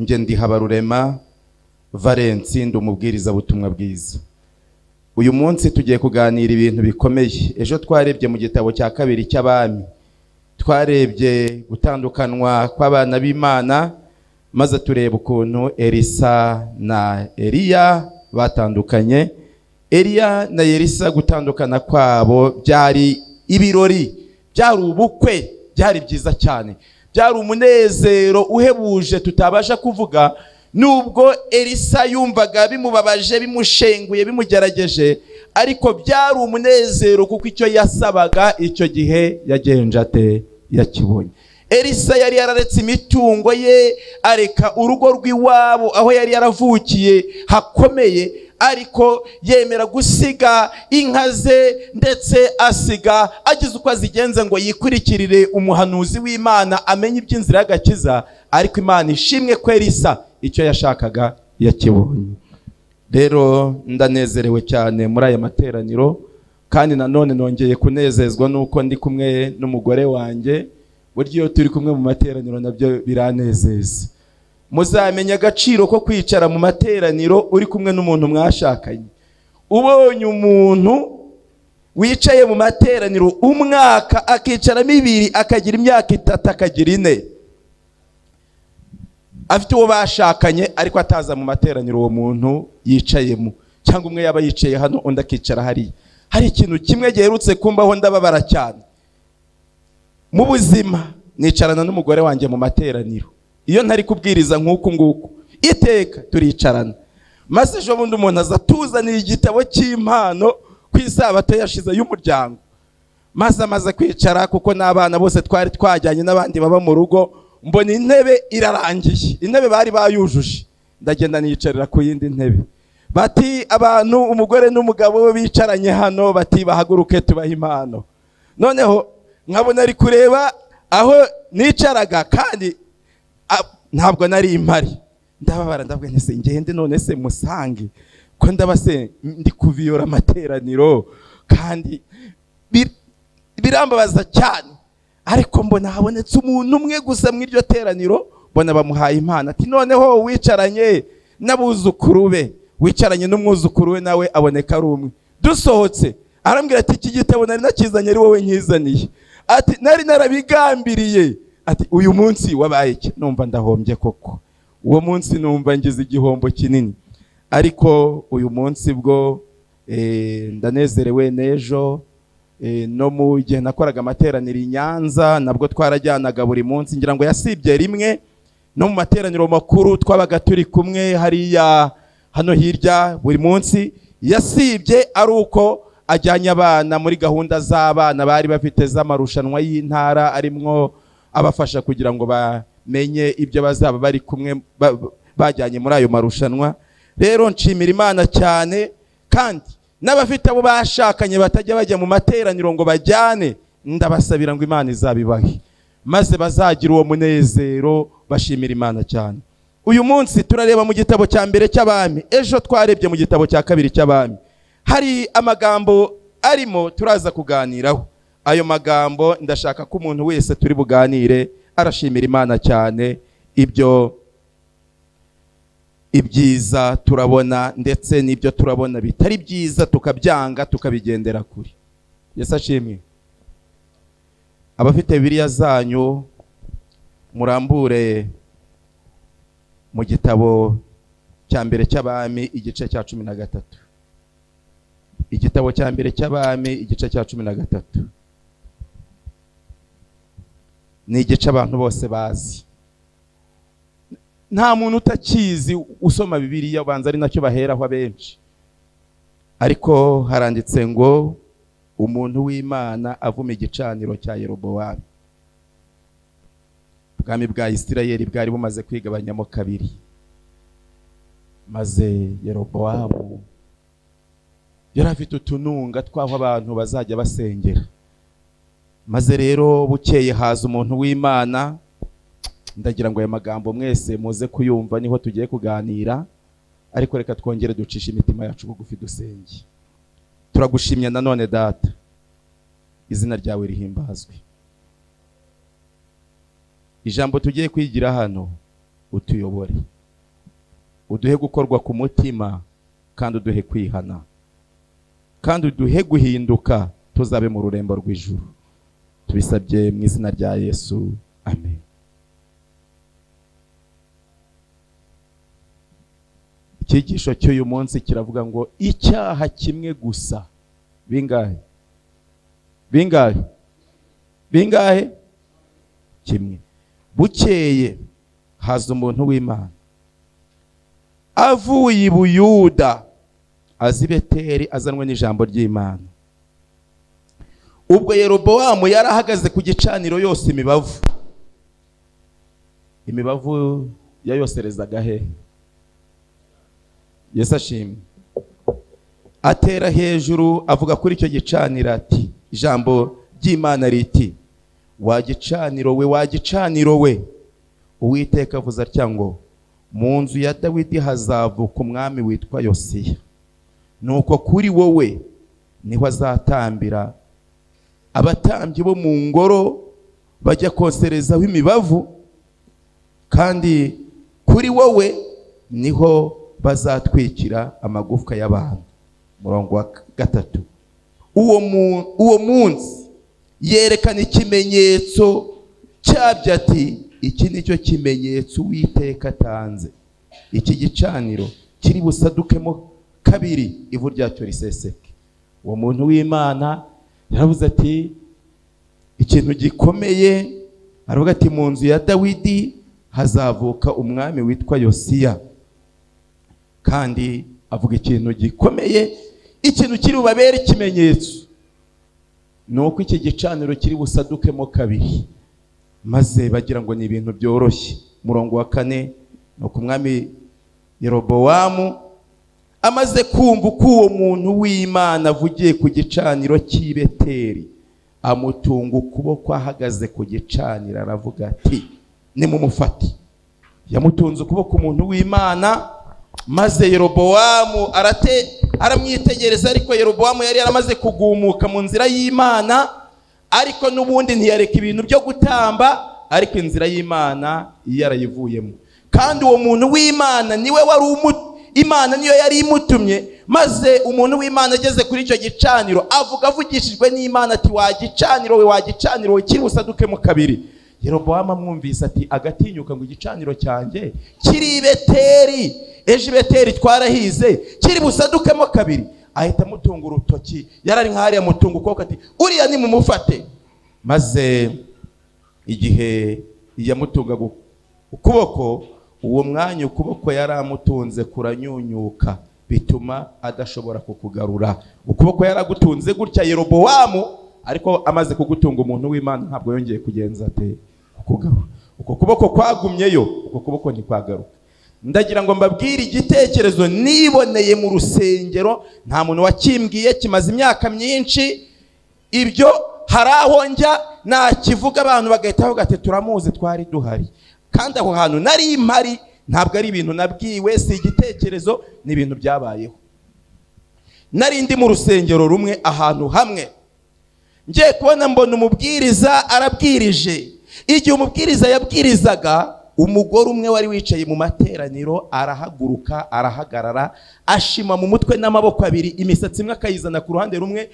nge ndi Habarurema Valens, ndi umubwiriza butumwa bwiza. Uyu munsi tugiye kuganira ibintu bikomeye. Ejo twarebye mu gitabo cya kabiri cy'abami, twarebye gutandukanwa kw'abana b'Imana, maze tureba ukuntu Elisa na Eliya batandukanye. Eliya na Elisa gutandukana kwabo byari ibirori, byari ubukwe, byari byiza cyane, byari umunezero uhebuje tutabasha kuvuga. Nubwo Elisa yumvaga bimubabaje, bimushenguye, bimugerageje, ariko byari umunezero kuko icyo yasabaga icyo gihe yagenje ate yakibonye. Elisa yari yararetse imitungo ye, areka urugo rw'iwabo aho yari yaravukiye hakomeye, ariko yemera gusiga inka ze, ndetse asiga agize uko azigenza ngo yikurikirire umuhanuzi w'Imana amenye iby'inzira y'agakiza. Ariko Imana ishimwe ko Elisa icyo yashakaga yakibonye. Rero ndanezerewe cyane muri aya materaniro, kandi nanone nongeye kunezezwa nuko ndi kumwe n'umugore wanjye. Burya iyo turi kumwe mu materaniro nabyo biranezeza. Muzamenya agaciro ko kwicara mu materaniro uri kumwe n'umuntu mwashakanye. Ubonye umuntu wicaye mu materaniro umwaka, akicaramo 2, akagira imyaka 3, akagira 4, afite uwo bashakanye ariko ataza mu materaniro uwo muntu yicayemo, cyangwa umwe yaba yicaye hano undi akicara hariya. Hari ikintu kimwe giherutse kumbaho ndababara cyane mu buzima. Nicarana n'umugore wanjye mu materaniro, iyo ntari kubwiriza nk'uku nguku iteka turicarana, maze ejo bundi umuntu aza tuzaniye igitabo cy'impano ku isabato yashize y'umuryango. Maze amaze kwicara, kuko n'abana bose twari twajyanye n'abandi baba mu rugo, mbona intebe irarangiye, intebe bari bayujuje. Ndagenda nicarira ku yindi ntebe. Bati abantu, umugore n'umugabo we bicaranye hano, bati bahaguruke tubaha impano. Noneho nkabona ari kureba aho nicaraga, kandi ntabwo nari impari. Ndababara, ndavuga nti se ngende none se musange ko ndabase ndi kuviyora amateraniro, kandi birambabaza cyane. Ariko mbona habonetse umuntu umwe gusa mu iryo teraniro, mbona bamuhaye impano. Ati noneho wicaranye n'abuzukuru be, wicaranye n'umwuzukuru we nawe aboneka ari umwe. Dusohotse arambwira ati iki gitabo nari nakizanye ari wowe nkizaniye. Ati nari narabigambiriye. Ati uyu munsi wabaye iki? Numva ndahombye koko. Uwo munsi numva ngize igihombo kinini. Ariko uyu munsi bwo ndanezerewe. Nejo no mu gihe nakoraga amateraniro i Nyanza, nabwo twarajyanaga buri munsi, ngira ngo yasibye rimwe. No mu materaniro makuru twabaga turi kumwe hariya hano hirya buri munsi. Yasibye ari uko ajyanye abana muri gahunda z'abana bari bafite z'amarushanwa y'intara, arimwo abafasha kugira ngo bamenye ibyo bazaba bari kumwe bajyanye muri ayo marushanwa. Rero nshimira Imana cyane, kandi n'abafite abo bashakanye batajya bajya mu materaniro ngo bajyane, ndabasabira ngo Imana izabibahe, maze bazagira uwo munezero, bashimira Imana cyane. Uyu munsi turareba mu gitabo cya mbere cy'abami, ejo twarebye mu gitabo cya kabiri cy'abami. Hari amagambo arimo turaza kuganiraho. Ayo magambo ndashaka ko umuntu wese turi buganire arashimira Imana cyane ibyo ibyiza turabona, ndetse n'ibyo turabona bitari byiza tukabyanga tukabigendera kuri. Yesu ashimwe. Abafite Bibiliya zanyu murambure mu gitabo cya mbere cy'abami igice cya 13. Igitabo cya mbere cy'abami igice cya 13 ni igice abantu bose bazi. Nta muntu utakizi usoma Bibiliya ubanza ari nacyo baheraho abenshi. Ariko haranditse ngo umuntu w'Imana avuma igicaniro cya Yerobowamu. Ubwami bwa Isirayeli bwari bumaze kwigabanyamo 2, maze Yerobowamu yari afite utununga twaho abantu bazajya basengera. Maze rero bukeye haza umuntu w'Imana. Ndagira ngo aya magambo mwese muze kuyumva, niho tugiye kuganira. Ariko reka twongere ducisha imitima yacu bugufi dusenge. Turagushimye nanone Data, izina ryawe rihimbazwe. Ijambo tugiye kwigira hano utuyobore, uduhe gukorwa ku mutima, kandi uduhe kwihana, kandi uduhe guhinduka, tuzabe mu rurembo rw'ijuru. Tubisabye mu izina rya Yesu, amen. Icyigisho cy'uyu munsi kiravuga ngo icyaha kimwe gusa. Bingahe? Bingahe? Bingahe? Kimwe. Bukeye haza umuntu w'Imana avuye i Buyuda aza i Beteli azanwe n'ijambo ry'Imana. Ubwo Yerobowamu yarahagaze ku gicaniro yose imibavu yayoserezaga he? Yesu ashimwe. Atera hejuru avuga kuri icyo gicaniro ati, ijambo ry'Imana riti, wa gicaniro we, Uwiteka avuze atya ngo, mu nzu ya Dawidi hazavuka umwami witwa Yosiya, nuko kuri wowe niho azatambira abatambyi bo mu ngoro bajya koserezaho imibavu, kandi kuri wowe niho bazatwikira amagufwa y'abantu. Murongo wa 3. Uwo munsi yerekana ikimenyetso cyabyo ati, iki nicyo kimenyetso Uwiteka atanze, iki gicaniro kiri busadukemo kabiri, ivu ryacyo riseseke. Uwo muntu w'Imana yaravuze ati, ikintu gikomeye, aravuga ati, mu nzu ya Dawidi hazavuka umwami witwa Yosiya, kandi avuga ikintu gikomeye, ikintu kiri bubabere ikimenyetso nuko iki gicaniro kiri busadukemo kabiri, maze bagira ngo ni ibintu byoroshye. Murongo wa 4, nuko umwami Yerobowamu amaze kumva ko uwo muntu w'Imana avugiye ku gicaniro cy'i Beteli, amutunga ukuboko ahagaze ku gicaniro, aravuga ati, nimumufate. Yamutunze ukuboko umuntu w'Imana, maze Yerobowamu aramwitegereza, ariko Yerobowamu yari yaramaze kugumuka mu nzira y'Imana, ariko n'ubundi ntiyareka ibintu byo gutamba, ariko inzira y'Imana yarayivuyemo. Kandi uwo muntu w'Imana niwe wari Imana niyo yari imutumye, maze umuntu w'Imana ageze kuri icyo gicaniro avugishijwe n'Imana ati, wa gicaniro we kiri busadukemo kabiri. Yerobowamu amwumvise ati, agatinyuka ngo igicaniro cyanjye kiri i Beteli, ejo i Beteli twarahize, kiri busadukemo kabiri. Ahita amutunga urutoki, yarari nk'ahari amutunga ukuboko ati, uriya nimumufate. Maze igihe yamutunga ukuboko, uwo mwanya ukuboko yari amutunze kuranyunyuka, bituma adashobora kukugarura. Ukuboko yaragutunze gutya Yerobowamu, ariko amaze kugutunga umuntu w'Imana ntabwo yongeye kugenza ate kukugarura. Uko kuboko kwagumyeyo, uko kuboko ntikwagaruka. Ndagira ngo mbabwire igitekerezo niboneye mu rusengero, nta muntu wakimbwiye, kimaze imyaka myinshi. Ibyo hari aho njya nakivuga abantu bagahita bavuga ati, turamuzi, twari duhari. Kandi aho hantu nari mpari, ntabwo ari ibintu nabwiwe, si igitekerezo, ni ibintu byabayeho. Nari ndi mu rusengero rumwe ahantu hamwe, ngiye kubona mbona umubwiriza arabwirije. Igihe umubwiriza yabwirizaga, umugore umwe wari wicaye mu materaniro arahaguruka, arahagarara, ashima mu mutwe n'amaboko abiri, imisatsi imwe akayizana ku ruhande rumwe,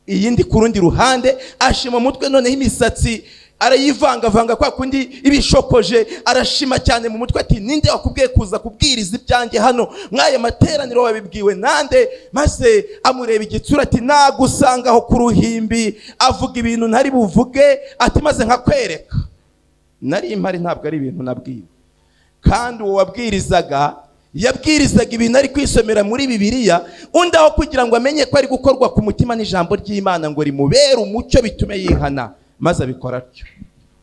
iyindi ku rundi ruhande, ashima mu mutwe, noneho imisatsi arayivangavanga kwa kundi ibishokoje, arashima cyane mu mutwe ati, ninde wakubwiye kuza kubwiriza ibyanjye hano? Mwaye materaniro wabibwiwe nande? Maze amureba igitsura ati, nagusanga aho ku ruhimbi avuga ibintu ntari buvuge, ati maze nkakwereka. Nari impari, ntabwo ari ibintu nabwiwe. Kandi uwo wabwirizaga yabwirizaga ibintu ari kwisomera muri Bibiliya, undi aho kugira ngo amenye ko ari gukorwa ku mutima n'ijambo ry'Imana ngo rimubere umucyo bitume yihana, maze abikora atyo.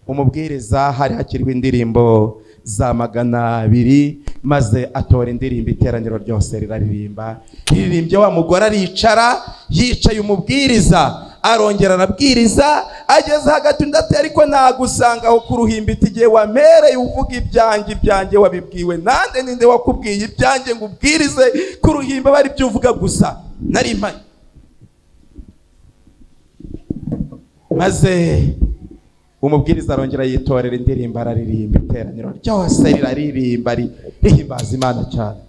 Umubwiriza hari hakiriwe indirimbo za 200, maze atora indirimbo, iteraniro ryose riraririmba. Iririmbye, wa mugore aricara, yicaye umubwiriza arongera arabwiriza, ageze hagati ndate, ariko nagusanga aho ku ruhimbi igihe wampereye uvuga ibyanjye wabibwiwe nande? Ninde wakubwiye ibyanjye ngo ubwirize ku ruhimbi bari byo uvuga gusa? Nari mpari. Maze umubwiriza arongera yitorera indirimbo, araririmba, iteraniro ryose riraririmba rihimbaza Imana cyane.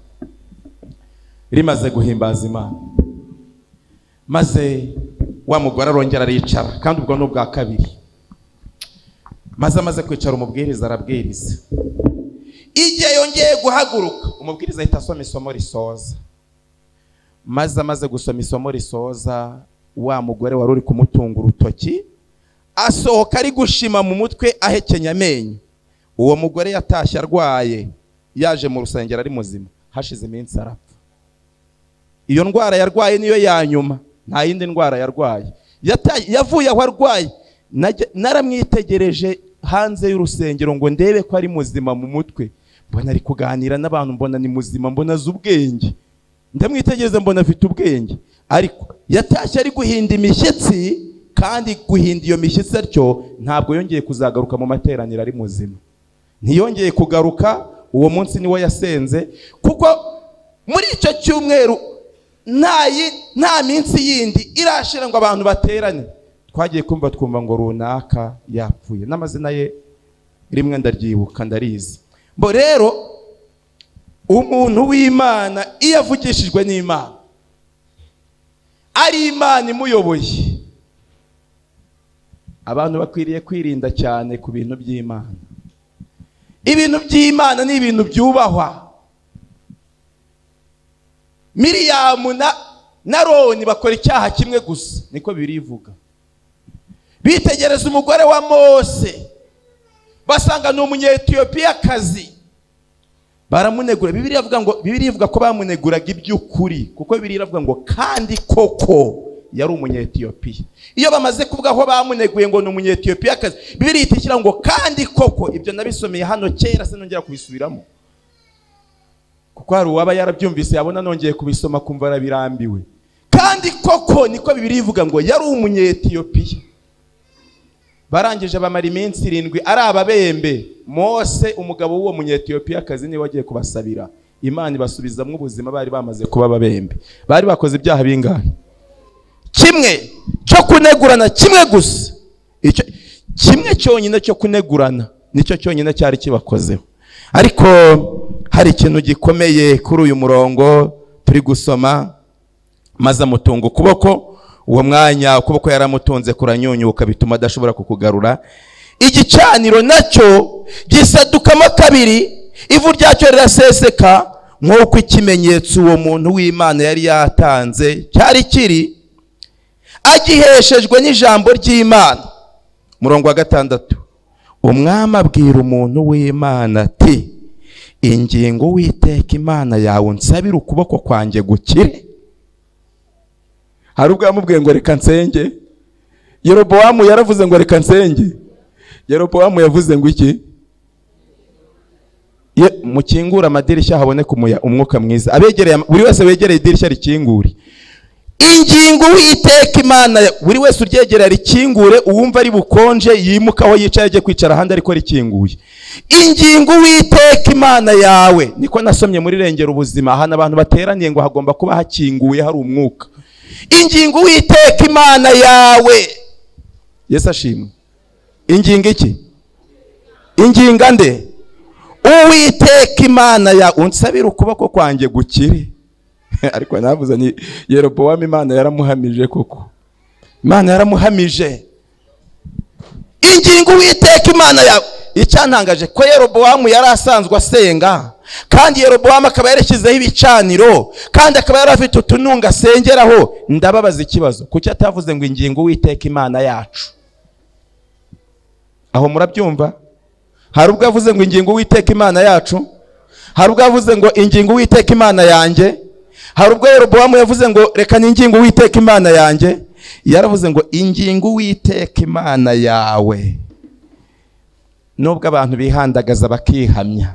Rimaze guhimbaza Imana, maze wa mugore arongera aricara, kandi ubwo n'ubwa kabiri. Maze amaze kwicara umubwiriza arabwiriza. Igihe yongeye guhaguruka, umubwiriza ahita asoma isomo risoza. Maze amaze gusoma isomo risoza, wa mugore wari uri kumutunga urutoki asohoka ari gushima mu mutwe ahekenya amenyo. Uwo mugore yatashye arwaye, yaje mu rusengero ari muzima, hashize iminsi arapfa. Iyo ndwara yarwaye niyo ya nyuma, nta yindi ndwara yarwaye. Yavuye aho arwaye, naramwitegereje hanze y'urusengero ngo ndebe ko ari muzima mu mutwe. Mbona ari kuganira n'abantu, mbona ni muzima, mbona azi ubwenge. Ndamwitegereza mbona afite ubwenge, ariko yatashye ari guhinda imishyitsi, kandi guhinda iyo mishyitsi atyo ntabwo yongeye kuzagaruka mu materaniro ari muzima. Ntiyongeye kugaruka, uwo munsi niwo yasenze, kuko muri icyo cyumweru nta minsi yindi irashira ngo abantu baterane. Twagiye twumva ngo runaka yapfuye, n'amazina ye rimwe ndaryibuka, ndarizi. Mbo rero umuntu w'Imana iyo avugishijwe n'Imana, ari Imana imuyoboye, abantu bakwiriye kwirinda cyane ku bintu by'Imana. Ibintu by'Imana ni ibintu byubahwa. Miriyamu na Aroni bakora icyaha kimwe gusa, niko birivuga. Bitegereza umugore wa Mose, basanga ni umunyetiyopiyakazi, baramunegura. Bibiliya ivuga ko bamuneguraga iby'ukuri, kuko Bibiliya iravuga ngo kandi koko yari umunyetiyopiya. Iyo bamaze kuvuga aho bamuneguye ngo ni umunyetiyopiyakazi, Bibiliya itishyira ngo kandi koko. Ibyo nabisomeye hano kera, sinongera kubisubiramo, kuko hari uwaba yarabyumvise yabona nongeye kubisoma kumva arabirambiwe. Kandi koko niko Bibiliya ivuga ngo yari umunyetiyopiya. Barangije bamara iminsi 7 ari ababembe. Mose umugabo w'uwo munyetiyopiyakazi niwe wagiye kubasabira, Imana ibasubizamwe ubuzima. Bari bamaze kuba ababembe, bari bakoze ibyaha bingahe? Kimwe cyo kunegurana, kimwe gusa. Icyo kimwe cyonyine cyo kunegurana nicyo cyonyine cyari kibakozeho. Ariko hari ikintu gikomeye kuri uyu murongo turi gusoma. Maze amutunga ukuboko. Uwo mwanya ukuboko yaramutunze kuranyunyuka, bituma adashobora kukugarura. Igicaniro nacyo gisadukamo kabiri, ivu ryacyo riraseseka, nk'uko ikimenyetso uwo muntu w'Imana yari yatanze cyari kiri, agiheshejwe n'ijambo ry'Imana. Murongo wa 6, umwami abwira umuntu w'Imana ati, ingingo Uwiteka Imana yawe nsabira ukuboko kwanjye gukire. Hari ubwo yamubwiye ngo reka nsenge. Yerobowamu yaravuze ngo reka nsenge. Yerobowamu yavuze ngo iki? Mukingura amadirishya haboneka umwuka mwiza. Abegereye, buri wese wegereye idirishya rikingure. Ingingo Uwiteka Imana, buri wese uryegereye rikingure, uwumva ari bukonje yimuka aho yicaye ajye kwicara ahandi ariko rikinguye. Ingingo Uwiteka Imana yawe, niko nasomye muri Rengera Ubuzima, ahantu abantu bateraniye ngo hagomba kuba hakinguye hari umwuka. Ingingo Uwiteka Imana yawe. Yesu ashimwe. Ingingo iki? Inginga nde? Uwiteka Imana ya unsabira ukuboko kwanjye gukire. Ariko navuze ni Yerobowamu Imana yaramuhamije koko. Imana yaramuhamije. Ingingo Uwiteka Imana yawe. Icyantangaje ko Yerobowamu yari asanzwe asenga, kandi Yerobowamu akaba yarashyizeho ibicaniro, kandi akaba yarafite utununga asengeraho. Ndababaza ikibazo, kuki atavuze ngo ingingo Uwiteka Imana yacu? Aho murabyumva? Hari ubwo avuze ngo ingingo Uwiteka Imana yacu, hari ubwo avuze ngo ingingo Uwiteka Imana yanjye, hari ubwo Yerobowamu yavuze ngo reka ni ingingo Uwiteka Imana yanjye. Yaravuze ngo ingingo Uwiteka Imana yawe. Nubwo abantu bihandagaza bakihamya,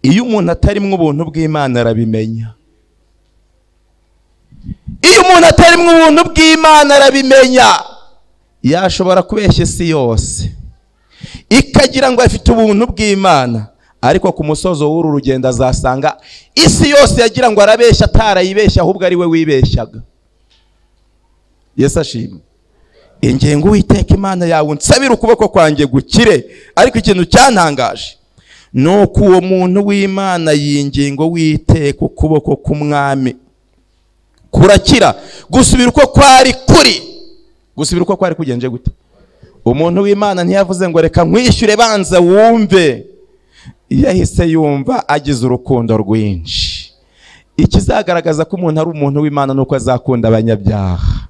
iyo umuntu atarimwe ubuntu bw'Imana arabimenya. Iyo umuntu atarimwe ubuntu bw'Imana arabimenya. Yashobora kubeshya isi yose ikagira ngo afite ubuntu bw'Imana, ariko ku musozo w'uru rugendo azasanga isi yose yagira ngo arabeshya, atarayibeshya ahubwo ari we wibeshyaga. Yesu ashimwe. ingingo Uwiteka Imana yawe unsabira ukuboko kwanjye gukire. Ariko ikintu cyantangaje nuko uwo muntu w'Imana yingingo Uwiteka ukuboko k'umwami kurakira. Gusubira uko kwari kuri, gusubira uko kwari kugenje gute? Umuntu w'Imana ntiyavuze ngo reka nkwishyure banza wumve. Yahise yumva agize urukundo rwinshi. Ikizagaragaza ko umuntu ari umuntu w'Imana nuko azakunda abanyabyaha,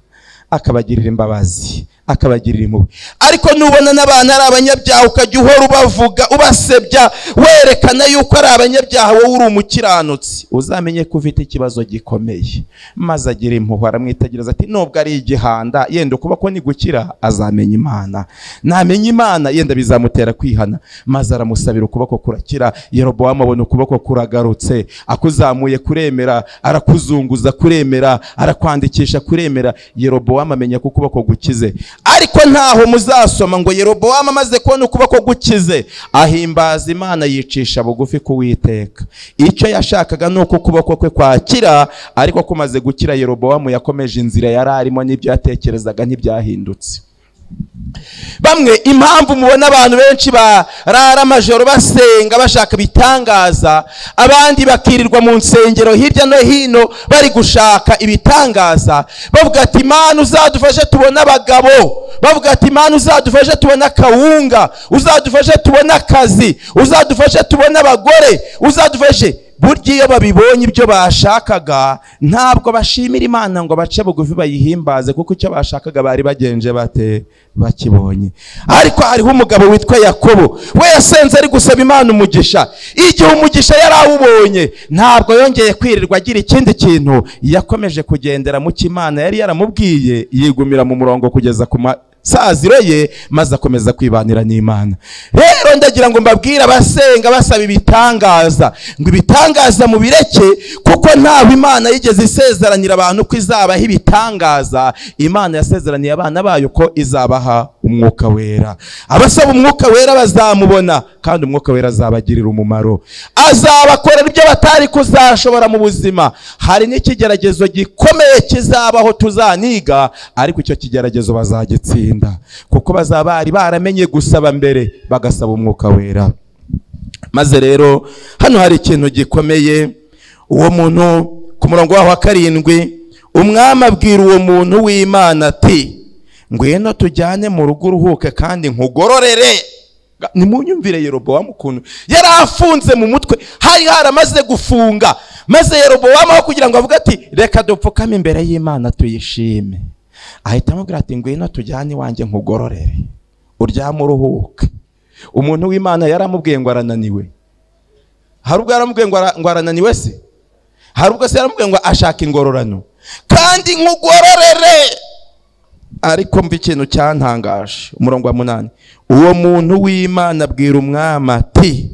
akabagirira imbabazi, akabagirira impuhwe. Ariko nubona n'abantu ari abanyabyaha ukajya uhora ubavuga ubasebya werekana yuko ari abanyabyaha, wowe uri umukiranutsi, uzamenye ko ufite ikibazo gikomeye. Maze agira impuhwe, aramwitegereza ati nubwo ari igihanda yenda ukuboko ni gukira, azamenya Imana. Namenya Imana yenda bizamutera kwihana. Maze aramusabira ukuboko kurakira. Yerobowamu abona ukuboko kuragarutse, akuzamuye kuremera, arakuzunguza kuremera, arakwandikisha kuremera. Yerobowamu amenya ko ukuboko gukize. Ariko ntaho muzasoma ngo Yerobowamu amaze kubona ukuboko gukize ahimbaza Imana, yicisha bugufi ku Uwiteka. Icyo yashakaga nuko ukuboko kwe kwakira, ariko kumaze gukira Yerobowamu yakomeje inzira yari arimo, n'ibyo yatekerezaga ntibyahindutse. Bamwe impamvu mubona abantu benshi barara amajoro basenga bashaka ibitangaza, abandi bakirirwa mu nsengero hirya no hino bari gushaka ibitangaza, bavuga ati Imana uzadufashe tubona abagabo, bavuga ati Imana uzadufashe tubona kawunga, uzadufashe tubona akazi, uzadufashe tubona abagore, uzadufashe. Burya iyo babibonye ibyo bashakaga ntabwo bashimira Imana ngo bace bugufi bayihimbaze, kuko icyo bashakaga bari bagenje bate bakibonye. Ariko hariho umugabo witwa Yakobo, we yasenze ari gusaba Imana umugisha. Igihe umugisha yari awubonye ntabwo yongeye kwirirwa agira ikindi kintu, yakomeje kugendera mu cy'Imana yari yaramubwiye, yigumira mu murongo kugeza ku saziro ye, maze akomeza kwibanira n'Imana. Rero ndagira ngo mbabwire abasenga basaba ibitangaza ngo ibitangaza mu bireke, kuko ntaho Imana yigeze isezeranira abantu ko izabaha ibitangaza. Imana yasezeraniye abana bayo ko izabaha umwuka wera. Abasaba umwuka wera bazamubona, kandi umwuka wera azabagirira umumaro, azabakorera ibyo batari kuzashobora mu buzima. Hari n'ikigeragezo gikomeye kizabaho tuzaniga, ariko icyo kigeragezo bazagitsinda, kuko bazaba bari baramenye gusaba mbere bagasaba umwuka wera. Maze rero hano hari ikintu gikomeye. Uwo muntu ku murongo wa 7, umwami abwira uwo muntu w'Imana ati ngwino tujyane mu rugo uruhuke kandi nkugororere. Nimunyumvire Yerobowamu ukuntu yari afunze mu mutwe, hari haramaze gufunga. Maze Yerobowamu aho kugira ngo avuge ati reka dupfukame imbere y'Imana tuyishime, ahita amubwira ati ngwino tujyane iwanjye nkugororere, uryame uruhuke. Umuntu w'Imana yaramubwiye ngo arananiwe. Hari ubwo yaramubwiye ngo arananiwe se? Hari ubwo se yaramubwiye ngo ashaka ingororano kandi nkugororere? Ariko mbi ikintu cyantangaje, umurongo wa 8, uwo muntu w'Imana abwira umwami ati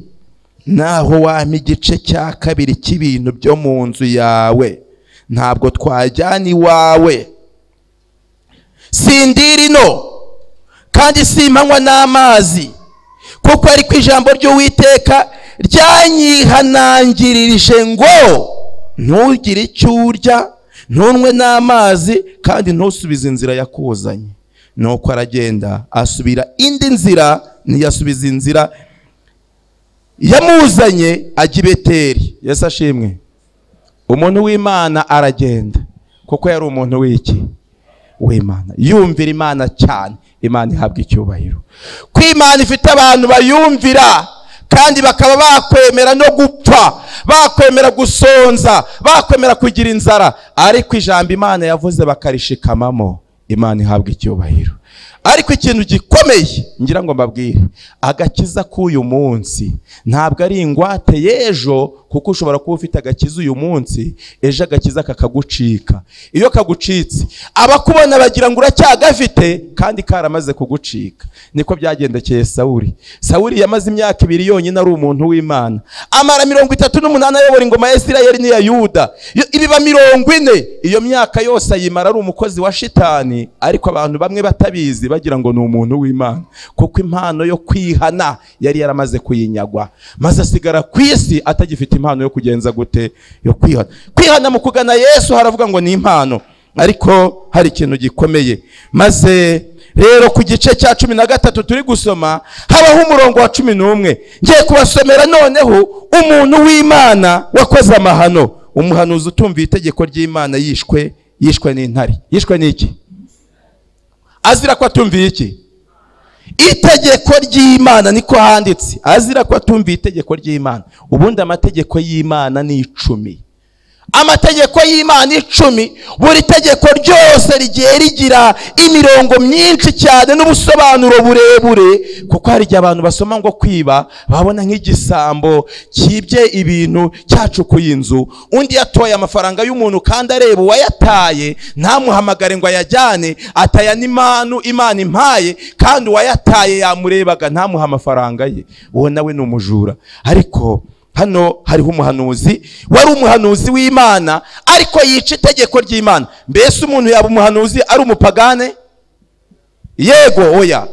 naho wampa igice cya 2 cy'ibintu byo mu nzu yawe, ntabwo twajyana iwawe. Sindiri no kandi simpanywa n'amazi, kuko ariko ijambo ry'Uwiteka ryanyihanangirije ngo ntugire icyo urya, ntunwe n'amazi, kandi ntusubize inzira yakuzanye. Nuko aragenda asubira indi nzira, ntiyasubiza inzira yamuzanye, ajya i Beteli. Yesu ashimwe. Umuntu w'Imana aragenda, kuko yari umuntu w'iki? W'Imana. Yumvira Imana cyane, Imana ihabwa icyubahiro. Ko Imana ifite abantu bayumvira, kandi bakaba bakwemera no gupfa, bakwemera gusonza, bakwemera kugira inzara, ariko ijambo Imana yavuze bakarishikamamo. Imana ihabwa icyubahiro. Ariko ikintu gikomeye ngira ngo mbabwire, agakiza k'uyu munsi ntabwo ari ingwate y'ejo, kuko ushobora kuba ufite agakiza uyu munsi, ejo agakiza kakagucika. Iyo kagucitse abakubona bagira ngo uracyagafite, kandi karamaze kugucika. Niko byagendekeye Sawuli. Sawuli yamaze imyaka 2 yonyine ari umuntu w'Imana, amara 38 ayobora ingoma ya Isirayeli n'iya Yuda. Ibiba 40, iyo myaka yose ayimara ari umukozi wa shitani, ariko abantu bamwe batabizi bagira ngo ni umuntu w'Imana, kuko impano yo kwihana yari yaramaze kuyinyagwa, maze asigara ku isi atagifite impano yo kugenza gute, yo kwihana. Kwihana mu kugana Yesu haravuga ngo ni impano, ariko hari ikintu gikomeye. Maze rero ku gice cya 13 turi gusoma habaho umurongo wa 11. Ngiye kubasomera noneho umuntu w'Imana wakoze amahano. Umuhanuzi utumviye itegeko ry'Imana yishwe n'intare. Yishwe n'iki? Azira ko atumviye iki? Itegeko ry'Imana. Niko handitse, azira ko atumviye itegeko ry'Imana. Ubundi amategeko y'Imana ni 10. Amategeko y'Imana 10, buri tegeko ryose rigiye rigira imirongo myinshi cyane n'ubusobanuro burebure, kuko hari igihe abantu basoma ngo kwiba babona nk'igisambo kibye ibintu cyacukuye inzu, undi yatoye amafaranga y'umuntu kandi areba uwayataye ntamuhamagare ngo ayajyane, ataya n'imanu Imana impaye, kandi uwayataye yamurebaga ntamuha amafaranga ye, uwo nawe ni umujura. Ariko hano hariho umuhanuzi wari umuhanuzi w'Imana ariko yica itegeko ry'Imana. Mbese umuntu yaba umuhanuzi ari umupagane? Yego oya.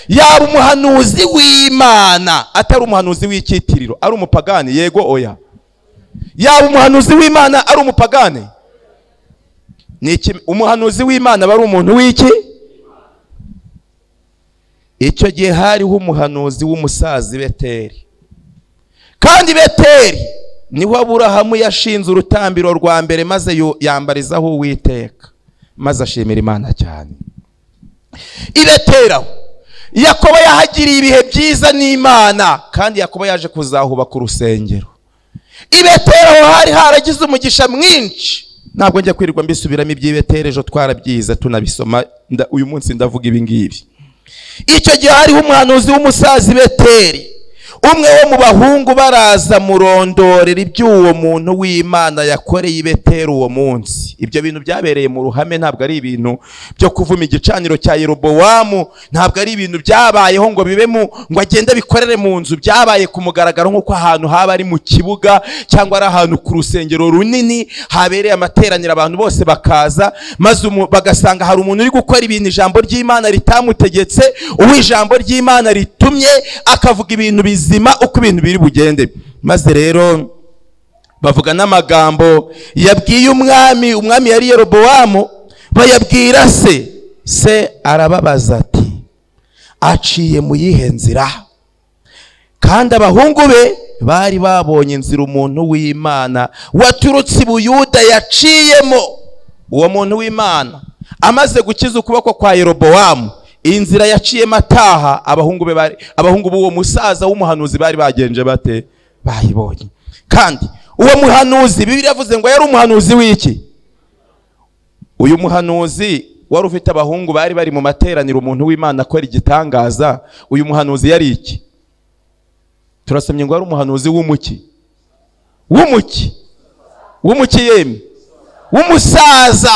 Yaba umuhanuzi w'Imana atari umuhanuzi w'icyitiriro ari umupagane? Yego oya. Yaba umuhanuzi w'Imana ari umupagane? Niki umuhanuzi w'Imana bari umuntu w'iki? Icyo gihe hariho umuhanuzi w'umusazi Beteri. Kandi Beteri niho Aburahamu yashinze urutambiro rwa mbere maze yambarizaho Uwiteka, maze ashimira Imana cyane. Ibeteraho Yakobo yahagiriye ibihe byiza n'Imana, kandi Yakobo yaje kuzahubaka urusengero. Ibeteraho hari haragize umugisha mwinshi. Ntabwo njya kwirirwa mbisubiramo iby'Ibeteri, ejo twarabyiza tunabisoma, uyu munsi ndavuga ibi ngibi. Icyo gihe hariho umuhanuzi w'umusazi Beteri. Umwe wo mu bahungu baraza murondorera iby'uwo muntu w'Imana yakoreye Beteri uwo munsi. Ibyo bintu byabereye mu ruhame, ntabwo ari ibintu byo kuvuma igicaniro cya Yerobowamu, ntabwo ari ibintu byabayeho ngo bibe ngo agende bikorere mu nzu. Byabaye ku mugaragaro, nk'uko ahantu haba ari mu kibuga cyangwa ari ahantu ku rusengero runini habereye amateraniro, abantu bose bakaza, maze bagasanga hari umuntu uri gukora ibintu ijambo ry'Imana ritamutegetse, uwo ijambo ry'Imana ritumye akavuga ibintu bizima uko ibintu biri bugende. Maze rero bavuga n'amagambo yabwiye umwami yari Yerobowamu, bayabwira se arababaza ati aciye mu yihe nzira? Kandi abahungu be bari babonye inzira umuntu w'Imana waturutse i Buyuda yaciyemo. Uwo muntu w'Imana amaze gukiza ukuboko kwa Yerobowamu, inzira yaciyemo ataha, abahungu b'uwo musaza w'umuhanuzi bari bagenje bate? Bayibonye. Kandi uwo muhanuzi Bibiliya yavuze ngo yari umuhanuzi w'iki? Uyu muhanuzi wari ufite abahungu bari mu materaniro, umuntu w'Imana akora igitangaza. Uyu muhanuzi yari iki? Turasomye ngo yari umuhanuzi w'umuki yemwe, w'umusaza.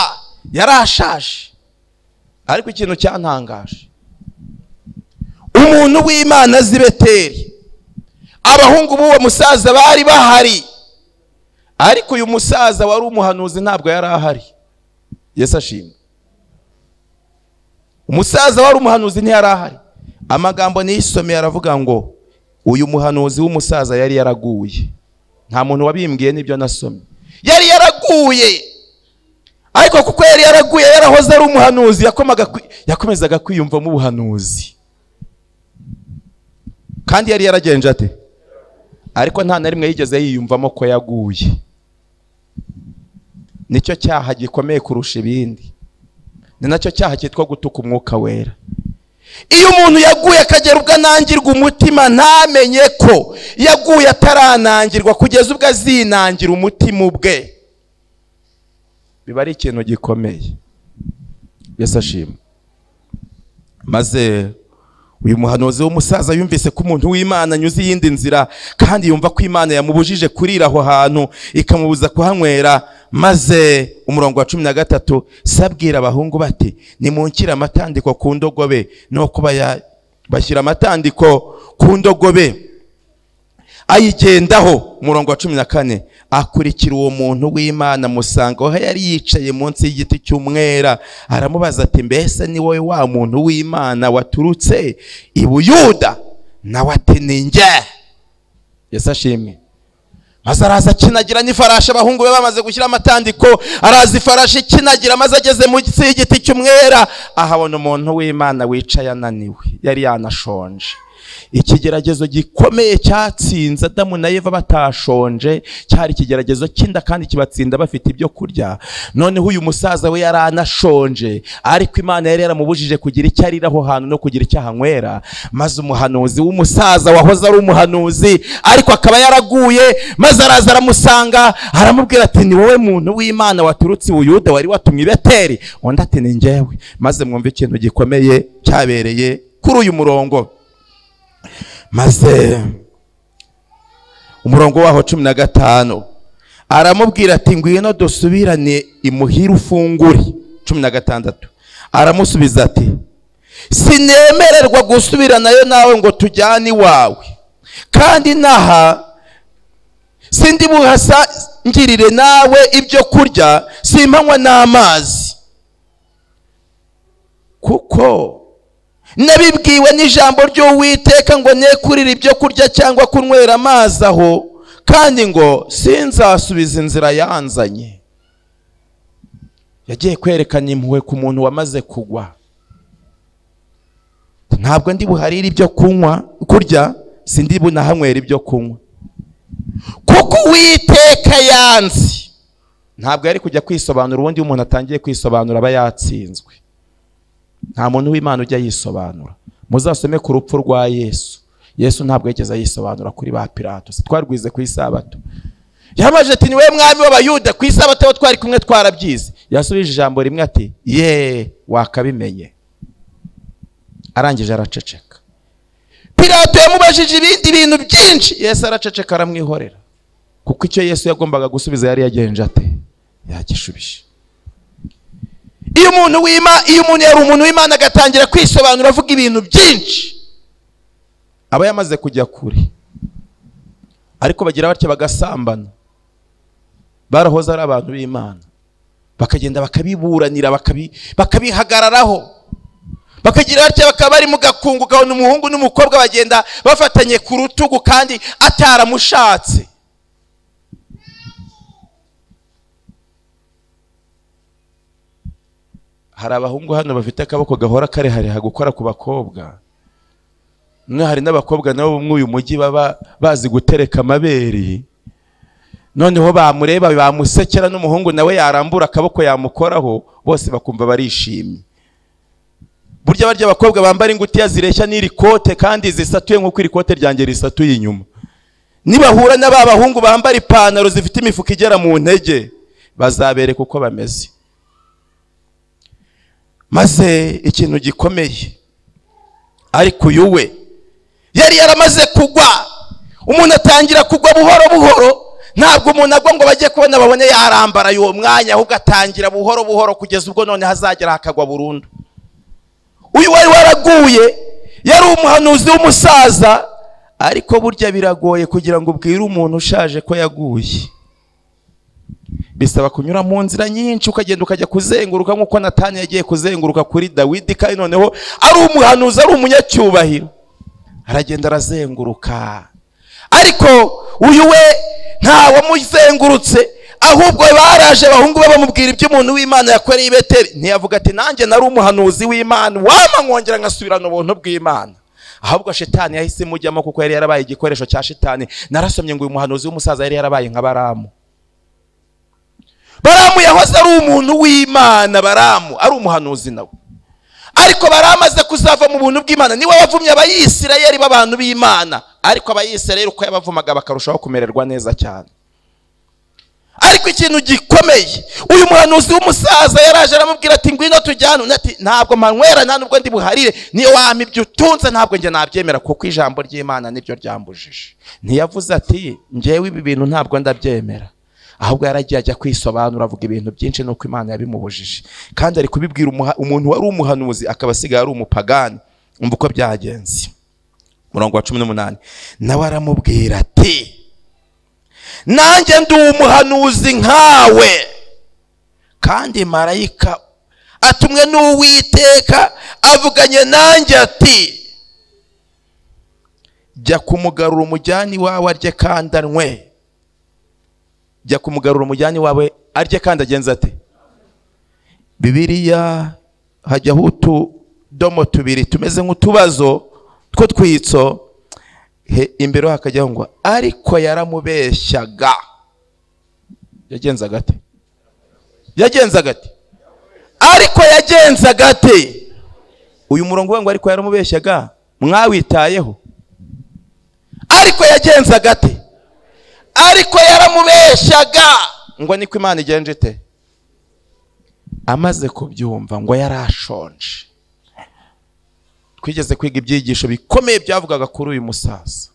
Yarashaje. Ariko ikintu cyantangaje, umuntu w'Imana azi Beteri, abahungu b'uwo musaza bari bahari, ariko uyu musaza wari umuhanuzi ntabwo yari ahari. Yesu ashimwe. Umusaza wari umuhanuzi ntiyari ahari. Amagambo nisomeye aravuga ngo uyu muhanuzi w'umusaza yari yaraguye. Nta muntu wabimbwiye n'ibyo nasomye. Yari yaraguye. Ariko kuko yari yaraguye, yarahoze ari umuhanuzi, yakomezaga kwiyumvamo ubuhanuzi. Kandi yari yaragenje ate? Ariko nta na rimwe yigeze yiyumvamo ko yaguye. Nicyo cyaha gikomeye kurusha ibindi. Ni nacyo cyaha cyitwa gutuka umwuka wera. Iyo umuntu yaguye akagera ubwo anangirwa umutima, ntamenye ko yaguye ataranangirwa kugeza ubwo azinangira umutima ubwe, biba ari ikintu gikomeye. Yesu ashimwe. Maze uyu muhanuzi w'umusaza yumvise ko umuntu w'Imana anyuze iyindi nzira, kandi yumva ko Imana yamubujije kurira aho hantu, ikamubuza kuhanywera. Maze umurongo wa 13 sabwira abahungu bati nimunkira amatandiko ku ndogobe, nuko bashyira amatandiko ku ndogobe ayigendaho. Umurongo wa 14 akurikira uwo muntu w'Imana, musanga aho yari yicaye munsi y'igiti cy'umwera, aramubaza ati mbese ni wowe wa muntu w'Imana waturutse i Buyuda? Nawe ati ni njye. Yesu ashimwe. maze araza akinagira n'ifarashi, abahungu be bamaze gushyira amatandiko, araza ifarashi ikinagira, maze ageze munsi y'igiti cy'umwera ahabona umuntu w'Imana wicaye ananiwe, yari yanashonje. Ikigeragezo gikomeye cyatsinze Adamu na Eva batashonje, cyari ikigeragezo cy'inda kandi kibatsinda bafite ibyo kurya. Noneho uyu musaza we yari anashonje, ariko Imana yari yaramubujije kugira icyo arira aho hantu no kugira icyo ahanywera. Maze umuhanuzi w'umusaza wahoze ari umuhanuzi ariko akaba yaraguye, maze araza aramusanga, aramubwira ati ni wowe muntu w'Imana waturutse i Buyuda wari watumye i Beteli? Undi ati ni njyewe. Maze mwumve ikintu gikomeye cyabereye kuri uyu murongo. Maze umurongo waho 15 aramubwira ati ngwino dusubirane imuhira ufungure. 16 aramusubiza ati sinemererwa gusubiranayo nawe ngo tujyane iwawe, kandi naha sindi buhasa ngirire nawe ibyo kurya, simpanywa n'amazi, kuko nabibwiwe n'ijambo ry'Uwiteka ngo nekurira ibyo kurya cyangwa kunywera amazi aho, kandi ngo sinzasubiza inzira yanzanye. Yagiye kwerekana impuhwe ku muntu wamaze kugwa. Ntabwo ndi buharire ibyo kurya, sindi bunahanywera ibyo kunywa, kuko Uwiteka yanzi. Ntabwo yari kujya kwisobanura, ubundi umuntu atangiye kwisobanura aba yatsinzwe. Nta muntu w'Imana ujya yisobanura. Muzasome ku rupfu rwa Yesu. Yesu ntabwo yigeze yisobanura kuri ba Pilato. Twarwize ku isabato. Yamaje ati ni we mwami w'Abayuda, ku isabato aho twari kumwe twarabyize. Yasubije ijambo rimwe ati ye wakabimenye. Arangije araceceka. Pilato yamubajije ibindi bintu byinshi, Yesu araceceka aramwihorera, kuko icyo Yesu yagombaga gusubiza yari yagenje ate yagishubije. Iyo umuntu yari umuntu w'Imana agatangira kwisobanura avuga ibintu byinshi, aba yamaze kujya kure. Ariko bagira batyo bagasambana, barahoze ari abantu b'Imana, bakagenda bakabiburanira, bakabihagararaho, bakagira batyo bakaba bari mu gakungu kabona umuhungu n'umukobwa bagenda bafatanye ku rutugu kandi ataramushatse. Hari abahungu hano bafite akaboko gahora karehareha gukora ku bakobwa. None hari n'abakobwa nabo b'uyu mujyi baba bazi gutereka amabere. Noneho bamureba bamusekera, n'umuhungu nawe yarambura akaboko yamukoraho, bose bakumva barishimye. Burya barya abakobwa bambara ingutiya zireshya n'iri kote kandi zisatuye nk'uko iri kote ryanjye risatuye inyuma. Nibahura n'aba bahungu bambara ipantaro zifite imifuka igera mu ntege, bazabereka uko bameze. Maze ikintu gikomeye, ariko uyu we yari yaramaze kugwa. Umuntu atangira kugwa buhoro buhoro, ntabwo umuntu agwa ngo bajye kubona babone yarambara uwo mwanya, ahubwo atangira buhoro buhoro kugeza ubwo none hazagera hakagwa burundu. Uyu wari waraguye, yari umuhanuzi w'umusaza, ariko burya biragoye kugira ngo ubwire umuntu ushaje ko yaguye. Bisaba kunyura mu nzira nyinshi, ukagenda ukajya kuzenguruka nk'uko Natani yagiye kuzenguruka kuri Dawidi, kandi noneho ari umuhanuzi, ari umunyacyubahiro, aragenda arazenguruka. Ariko uyu we nta wamuzengurutse, ahubwo baraje abahungu be bamubwira ibyo umuntu w'Imana yakoreye i Beteli. Ntiyavuga ati nanjye nari umuhanuzi w'Imana, wama nkongera ngasubirana ubuntu bw'Imana. Ahubwo Shetani yahise mujyamo, kuko yari yarabaye igikoresho cya Shetani. Narasomye ngo uyu muhanuzi w'umusaza yari yarabaye nka Baramu. Baramu yahoze ari umuntu w'Imana, Baramu ari umuhanuzi nawe, ariko baramaze kuzava mu buntu bw'Imana. Niwe wavumye abayisirayeli b'abantu b'Imana, ariko abayisirayeli uko yabavumaga bakarushaho kumererwa neza cyane. Ariko ikintu gikomeye, uyu muhanuzi w'umusaza yaraje aramubwira ati ngwino tujyane. Ati ntabwo manywera, nta nubwo ndi buharire, niyo wampa ibyo utunze ntabwo njye nabyemera, kuko ijambo ry'Imana nibyo ryambujije. Ntiyavuze ati njyewe ibi bintu ntabwo ndabyemera, ahubwo yaragiye ajya kwisobanura, avuga ibintu byinshi nuko Imana yabimubujije, kandi ari kubibwira umuntu wari umuhanuzi akaba asigaye ari umupagani. Umva uko byagenze. Murongo wa 18 nawe aramubwira ati nanjye ndi umuhanuzi nkawe, kandi marayika atumwe n'Uwiteka avuganye nanjye ati jya kumugarura umujyani wawe arye kandi anywe. jya kumugarura umujyane wawe arye kandi agenza ate. Bibiliya hajyaho utudomo tubiri tumeze nk'utubazo two twitso, imbere hakajyaho ngo ariko yaramubeshyaga. Yagenza gate? Yagenza gate? Ariko yagenza gate? Uyu murongo ngo ariko yaramubeshyaga mwawitayeho. Ariko yagenza gate? Ariko yaramubeshyaga ngo niko Imana igenje ite. Amaze kubyumva ngo yarashonje. Twigeze kwiga ibyigisho bikomeye byavugaga kuri uyu musaza.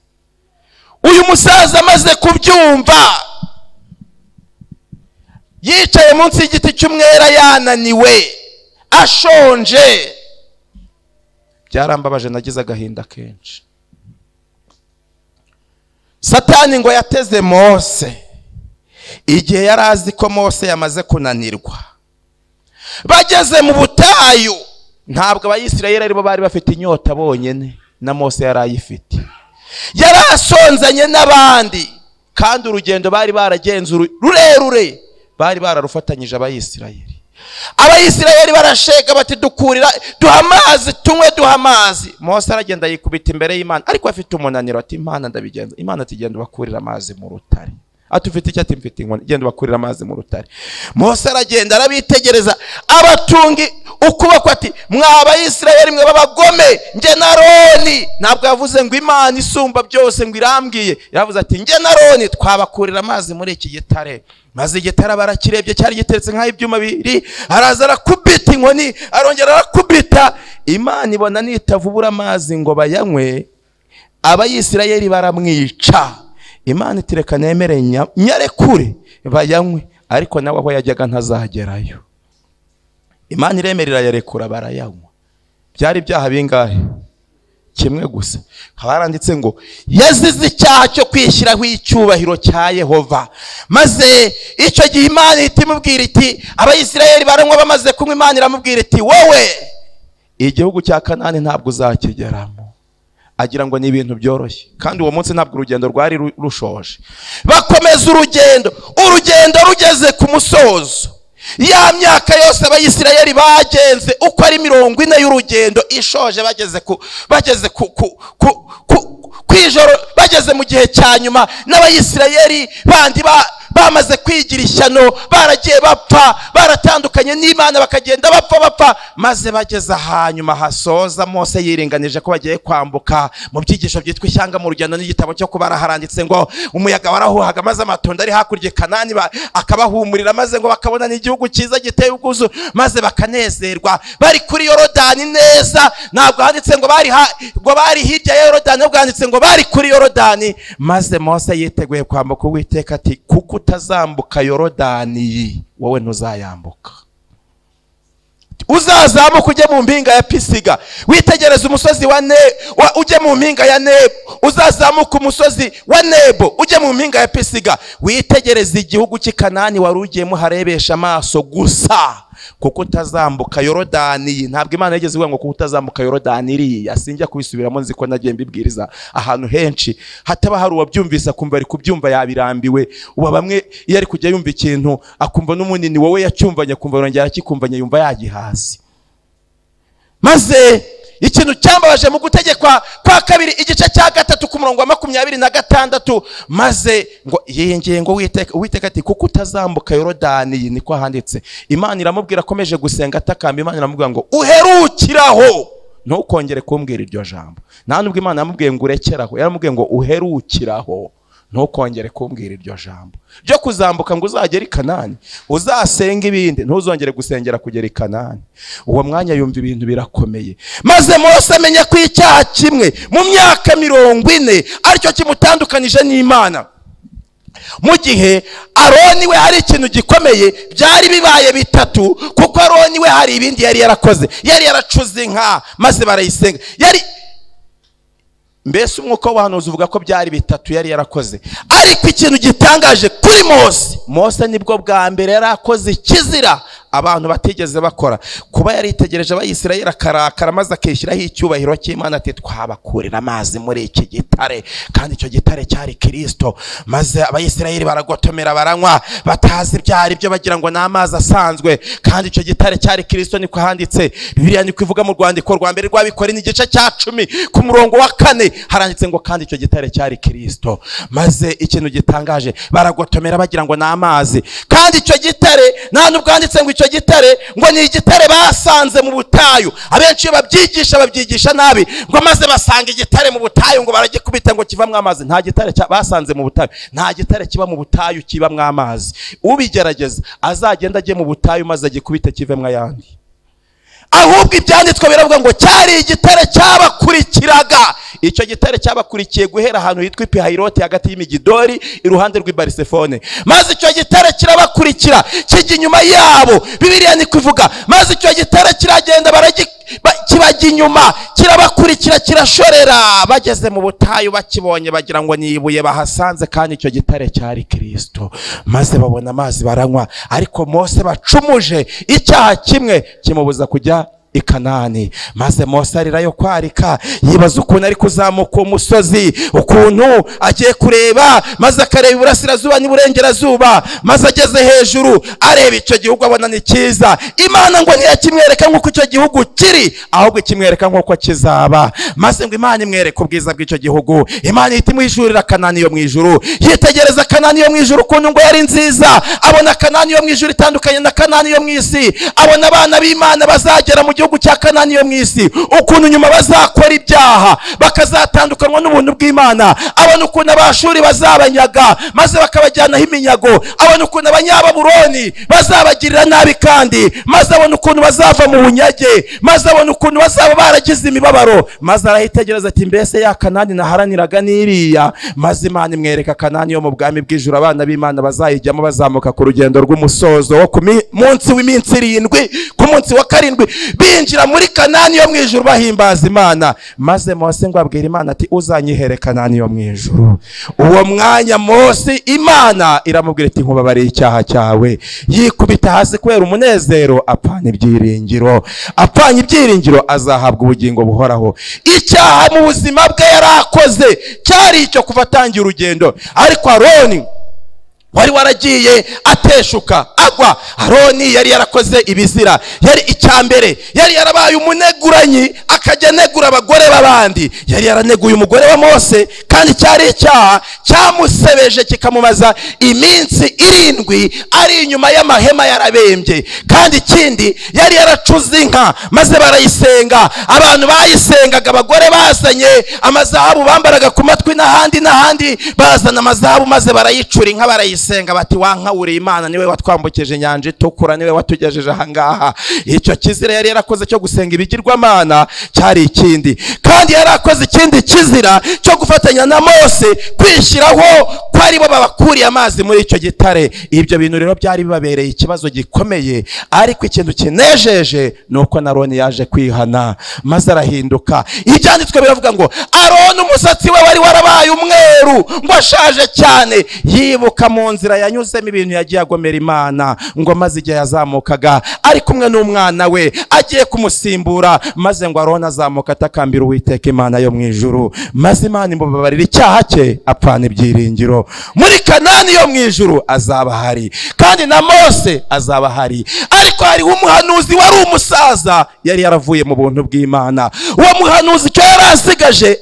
Uyu musaza amaze kubyumva yicaye munsi y'igiti cy'umwera yananiwe ashonje. Byarambabaje, nagize agahinda kenshi. Satani ngo yateze Mose igihe yarazi ko Mose yamaze kunanirwa. Bageze mu butayu, ntabwo abayisirayeli aribo bari bafite inyota bonyene, na Mose yarayifite. Yarasonzanye n'abandi, kandi urugendo bari baragenze rurerure, bari bararufatanyije abayisirayeli. Abayisirayeli barashega bati dukurira duha amazi tunywe, duha amazi. Mose aragenda yikubita imbere y'Imana, ariko afite umunaniro ati Imana ndabigenza. Imana ati genda bakurira amazi mu rutare. Atufite icyo ati mfite inkoni, genda bakurira amazi mu rutare. Mose aragenda arabitegereza, abatungi ukuboko ati mwa Abayisirayeli mwe babagome, nge na Aroni. Ntabwo yavuze ngo Imana isumba byose ngo irambwiye, yavuze ati nge na Aroni twabakurira amazi muri iki gitare. Maze igitare barakirebye, cyari giteretse nk'ibyuma bibiri, araza arakubita inkoni, arongera arakubita. Imana ibona nitavubura amazi ngo bayanywe, Abayisirayeli baramwica. Imana itireka nemere nyarekure bayanywe, ariko nawe aho yajyaga ntazagerayo. Imana iremerera yarekura barayanywa. Byari byaha bingahe? Kimwe gusa. Haranditse ngo yazize icyaha cyo kwishyiraho icyubahiro cya Yehova. Maze icyo gihe Imana ihita imubwira iti Abayisirayeli baranywa, bamaze kunywa Imana iramubwira iti wowe igihugu cya Kanani ntabwo uzakigeramo. Agira ngo ni ibintu byoroshye, kandi uwo munsi ntabwo urugendo rwari rushoje. Bakomeza urugendo rugeze ku musozo. Ya myaka yose Abayisirayeli bagenze uko ari 40 y'urugendo ishoje, bageze kwijoro, bageze mu gihe cya nyuma. N'Abayisirayeli bandi bamaze kwigira ishyano, baragiye bapfa, baratandukanye n'Imana, bakagenda bapfa. Maze bageze hanyuma hasoza, Mose yiringanije ko bagiye kwambuka. Mu byigisho byitwa ishyanga mu rugendo n'igitabo cyo kubara haranditse ngo umuyaga warahuhaga, maze amatonda ari hakurya Kanani akabahumurira, maze ngo bakabona n'igihugu cyiza giteye ubwuzu, maze bakanezerwa. Bari kuri Yorodani neza, ntabwo handitse ngo bari hirya ya Yorodani, ahubwo handitse ngo bari kuri Yorodani. Maze Mose yiteguye kwambuka, Uwiteka ati kuko utazambuka Yorodani wowe ntuzayambuka. Uzazamuka ujye mu mpinga ya Pisiga, witegereza umusozi wa ujye mu mpinga ya Nebo. Uzazamuka umusozi wa Nebo ujye mu mpinga ya Pisiga, witegereza igihugu cy'Ikanani wari ugiyemo harebesha amaso gusa, kuko utazambuka Yorodani. Ntabwo Imana yigeze ivuga ngo kuko utazambuka Yorodani iriya. Sinjya kubisubiramo, nzi ko nagiye mbibwiriza ahantu henshi, hataba hari uwabyumvise akumva ari kubyumva yabirambiwe. Uba bamwe iyo ari kujya yumva ikintu akumva n'umunini, wowe yacyumvanye akumva yongera akikumvanye, yumva yagihazi. Maze ikintu cyambabaje mu gutegekwa kwa kabiri igice cya 3 ku murongo wa 26, maze ngo yengeye ngo Uwiteka ati kuko utazambuka Yorodani, niko handitse. Imana iramubwira, akomeje gusenga atakamba, Imana iramubwira ngo uherukiraho, ntukongere kumbwira iryo jambo. Nta nubwo Imana yamubwiye ngo urekeraho, yaramubwiye ngo uherukiraho, ntukongere kumbwira iryo jambo ryo kuzambuka ngo uzagera i Kanani. Uzasenga ibindi, ntuzongere gusengera kugera i Kanani. Uwo mwanya yumva ibintu birakomeye. Maze Mose amenya ko icyaha kimwe mu myaka 40 aricyo kimutandukanije n'Imana. Mu gihe Aroni we hari ikintu gikomeye byari bibaye bitatu, kuko Aroni we hari ibindi yari yarakoze. Yari yaracuze inka maze barayisenga. Mbese umwuka w'abahanuzi uvuga ko byari bitatu yari yarakoze. Ariko ikintu gitangaje kuri Mose, Mose nibwo bwa mbere yarakoze ikizira abantu batigeze bakora. Kuba yaritegereje abayisirayeli akarakara maze akishyiraho icyubahiro cy'Imana ati twabakurira amazi muri iki gitare, kandi icyo gitare cyari Kristo. Maze abayisirayeli baragotomera baranywa batazi byari byo bagira ngo ni amazi asanzwe, kandi icyo gitare cyari Kristo. Niko handitse, Bibiliya niko ivuga mu rwandiko rwa mbere rw'Abikora n'igice cya 10 ku murongo wa 4 haranditse ngo kandi icyo gitare cyari Kristo. Maze ikintu gitangaje, baragotomera bagira ngo ni amazi, kandi icyo gitare nta n'ubwanditse ngo icyo gitare ngo ni igitare basanze mu butayu. Abenshi babyigisha nabi ngo maze basanga igitare mu butayu ngo baragikubita ngo kivamwe amazi. Nta gitare basanze mu butayu, nta gitare kiba mu butayu kibamwe amazi. Ubigerageza azagenda ajye mu butayu maze agikubite kivemwe ayandi. Ahubwo ibyanditswe biravuga ngo cyari igitare cyabakurikiraga. Icyo gitare cyabakurikiye guhera ahantu hitwa Ipihahiroti hagati y'Imigidori iruhande rw'Ibarisefone. Maze icyo gitare kirabakurikira kijya inyuma yabo. Bibiliya niko ivuga, maze icyo gitare kiragenda kibajya inyuma kirabakurikira kirashorera. Bageze mu butayu bakibonye bagira ngo ni ibuye bahasanze, kandi icyo gitare cyari Kristo. Maze babona amazi baranywa, ariko Mose bacumuje icyaha kimwe kimubuza kujya i Kanani. Maze Mose arirayo kwarika, yibaza ukuntu ari kuzamuka umusozi, ukuntu agiye kureba, maze akareba iburasirazuba n'iburengerazuba. Maze ageze hejuru areba icyo gihugu abona ni cyiza. Imana ngo ntiyakimwereka nk'uko icyo gihugu kiri, ahubwo kimwereka nk'uko kizaba. Maze ngo Imana imwereka ubwiza bw'icyo gihugu. Imana ihita imuhishurira Kanani yo mu ijuru. Yitegereza Kanani yo mu ijuru ukuntu ngo yari nziza, abona Kanani yo mu ijuru itandukanye na Kanani yo mu isi. Abona abana b'Imana bazagera mu gihugu cya Kanani yo mu isi, ukuntu nyuma bazakora ibyaha bakazatandukanywa n'ubuntu bw'Imana. Abona ukuntu Abashuri bazabanyaga maze bakabajyanaho iminyago. Abona ukuntu Abanyababuroni bazabagirira nabi, kandi maze abona ukuntu bazava mu bunyage, maze abona ukuntu bazaba baragize imibabaro. Maze arahitegereza ati mbese ya Kanani naharaniraga n'iriya. Maze Imana imwereka Kanani yo mu bwami bw'ijuru. Abana b'Imana bazayijyamo bazamuka ku rugendo rw'umusozo wo ku munsi w'iminsi 7, ku munsi wa 7 binjira muri Kanani yo mu ijuru bahimbaza Imana. Maze Mose ngo abwira Imana ati uzanyihere Kanani yo mu ijuru. Uwo mwanya Mose Imana iramubwira iti nkubabariye icyaha cyawe. Yikubita hasi kubera umunezero, apana ibyiringiro. Apana ibyiringiro azahabwa ubugingo buhoraho. Icyaha mu buzima bwe yarakoze cyari icyo kuva atangira urugendo, ariko Aroni wari waragiye ateshuka agwa. Aroni yari yarakoze ibizira. Yari icyambere, yari yarabaye umuneguranyi, akajya negura abagore b'abandi. Yari yaraneguye umugore wa Mose, kandi cyari icyaha cyamusebeje kikamumaza iminsi 7 ari inyuma y'amahema yarabembye. Kandi ikindi yari yaracuze inka maze barayisenga. Abantu bayisengaga, abagore bazanye amazahabu bambaraga ku matwi n'ahandi bazana amazahabu maze barayicura inka barayisenga, bati wanka uri Imana, niwe watwambukije inyanja itukura, niwe watugejeje ahangaha. Icyo kizira yari yarakoze cyo gusenga ibigirwamana cyari ikindi, kandi yarakoze ikindi kizira cyo gufatanya na Mose kwishyiraho ko ari bo babakuriye amazi muri icyo gitare. Ibyo bintu rero byari bibabereye ikibazo gikomeye, ariko ikintu kinejeje nuko na Aroni yaje kwihana maze arahinduka. Ibyanditswe biravuga ngo Aroni umusatsi we wari warabaye umweru ngo ashaje cyane. Yibuka mu nzira yanyuzemo ibintu yagiye agomera Imana, ngo maze igihe yazamukaga ari kumwe n'umwana we agiye kumusimbura, maze ngo Aroni azamuka atakambira Uwiteka Imana yo mu ijuru. Maze Imana imubabarira icyaha cye, apana ibyiringiro. Muri Kanani yo mu ijuru azaba hari, kandi na Mose azaba hari. Ariko hari umuhanuzi wari umusaza, yari yaravuye mu buntu bw'Imana. Uwo muhanuzi cyo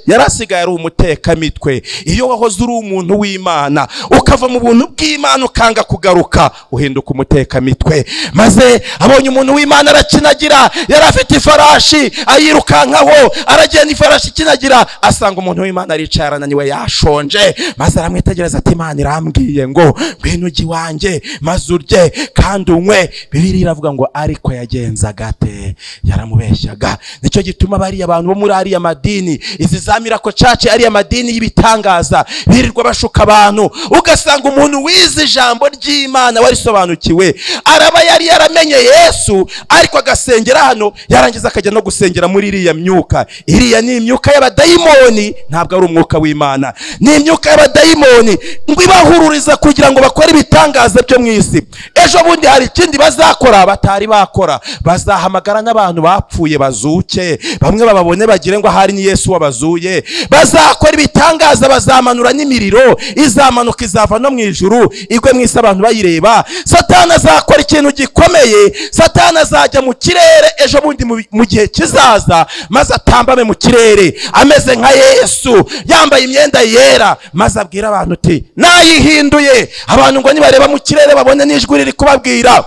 yarasigaye ari umutekamitwe. Iyo wahoze uri umuntu w'Imana ukava mu buntu bw'Imana ukanga kugaruka, uhinduka umutekamitwe. Maze abonye umuntu w'Imana arakinagira, yari afite ifarashi ayirukankaho, aragenda ifarashi ikinagira, asanga umuntu w'Imana aricaye arananiwe yashonje. Maze aramwitegereza ati Imana irambwiye ngo ngwino ujye iwanjye maze urye kandi unywe. Bibiliya iravuga ngo ariko yagenzaga ate? Yaramubeshyaga. Nicyo gituma bari abantu bo muri ariya madini, izi za miracle church, ariya madini y'ibitangaza, birirwa bashuka abantu. Ugasanga umuntu wize ijambo ry'Imana warisobanukiwe asobanukiwe, araba yari yaramenye Yesu ariko agasengera hano yarangiza akajya no gusengera muri iriya myuka. Iriya ni imyuka y'abadayimoni, ntabwo ari umwuka w'Imana, ni imyuka y'abadayimoni ngo ibahururiza kugira ngo bakore ibitangaza byo mu isi. Ejo bundi hari ikindi bazakora batari bakora, bazahamagara n'abantu bapfuye bazuke, bamwe bababone bagire ngo hari ni Yesu wabazuye. Bazakora ibitangaza, bazamanura n'imiriro izamanuka izava no mu ijuru igwe mu isi abantu bayireba. Satani azakora ikintu gikomeye, Satani azajya mu kirere ejo bundi mu gihe kizaza, maze atambame mu kirere ameze nka Yesu yambaye imyenda yera, maze abwira abantu ati nayihinduye. Abantu ngo nibareba mu kirere babone n'ijwi riri kubabwira,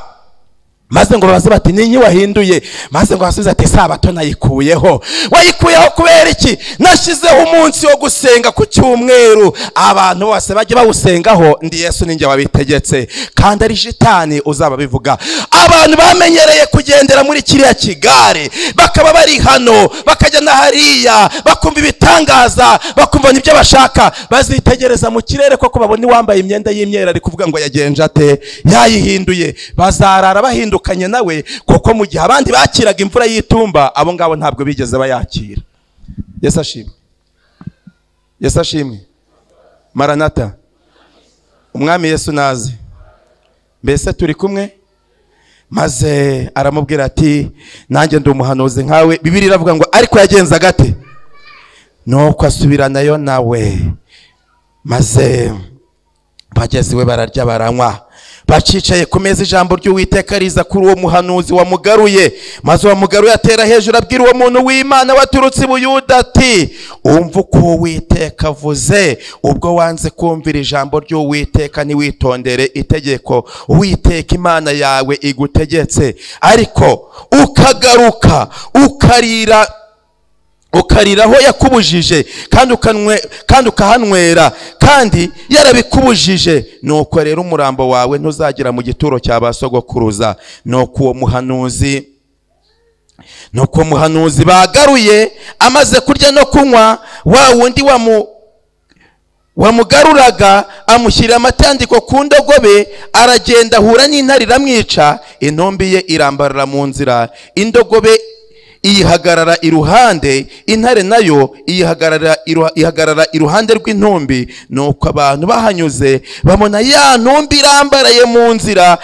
maze ngo babaze bati ninyi wahinduye? Maze ngo basubize ati Sabato nayikuyeho. Wayikuyeho kubera iki? Nashizeho umunsi wo gusenga ku cyumweru, abantu bose bajye bawusengaho, ndi Yesu ninjye wabitegetse, kandi ari Shitani uzaba bivuga. Abantu bamenyereye kugendera muri kiriya kigare, bakaba bari hano bakajya na hariya, bakumva ibitangaza, bakumva nibyo bashaka, bazitegereza mu kirere koko babone wambaye imyenda y'imyera ari kuvuga ngo yagenje ate, yayihinduye. Bazarara bahinduka kanye nawe, kuko mu gihe abandi bakiraga imvura y'itumba, abo ngabo ntabwo bigeze bayakira. Yesu ashimwe, Yesu ashimwe. Maranata, umwami Yesu naze. Mbese turi kumwe? Maze aramubwira ati nanjye ndi umuhanuzi nkawe. Bibiri iravuga ngo ariko yagenza gate, nuko asubiranayo nawe. Maze bageze iwe bararya baranywa, bacicaye ku meza, ijambo ry'Uwiteka riza kuri uwo muhanuzi wamugaruye. Maze uwo mugaruye atera hejuru abwira uwo muntu w'Imana waturutse i Buyuda ati umva uko Uwiteka avuze, ubwo wanze kumvira ijambo ry'Uwiteka ntiwitondere itegeko Uwiteka Imana yawe igutegetse, ariko ukagaruka ukarira aho yakubujije kandi ukahanywera kandi yarabikubujije, nuko rero umurambo wawe ntuzagira mu gituro cya basogokuruza. Nuko uwo muhanuzi bagaruye amaze kurya no kunywa, wa wundi wamugaruraga amushyirira amatandiko ku ndogobe, aragenda ahura n'intare iramwica. Intumbi ye irambarara mu nzira, indogobe iyihagarara iruhande, intare nayo ihagarara iruhande rw'intumbi. Nuko abantu bahanyuze babona ya ntumbi irambaraye mu nzira,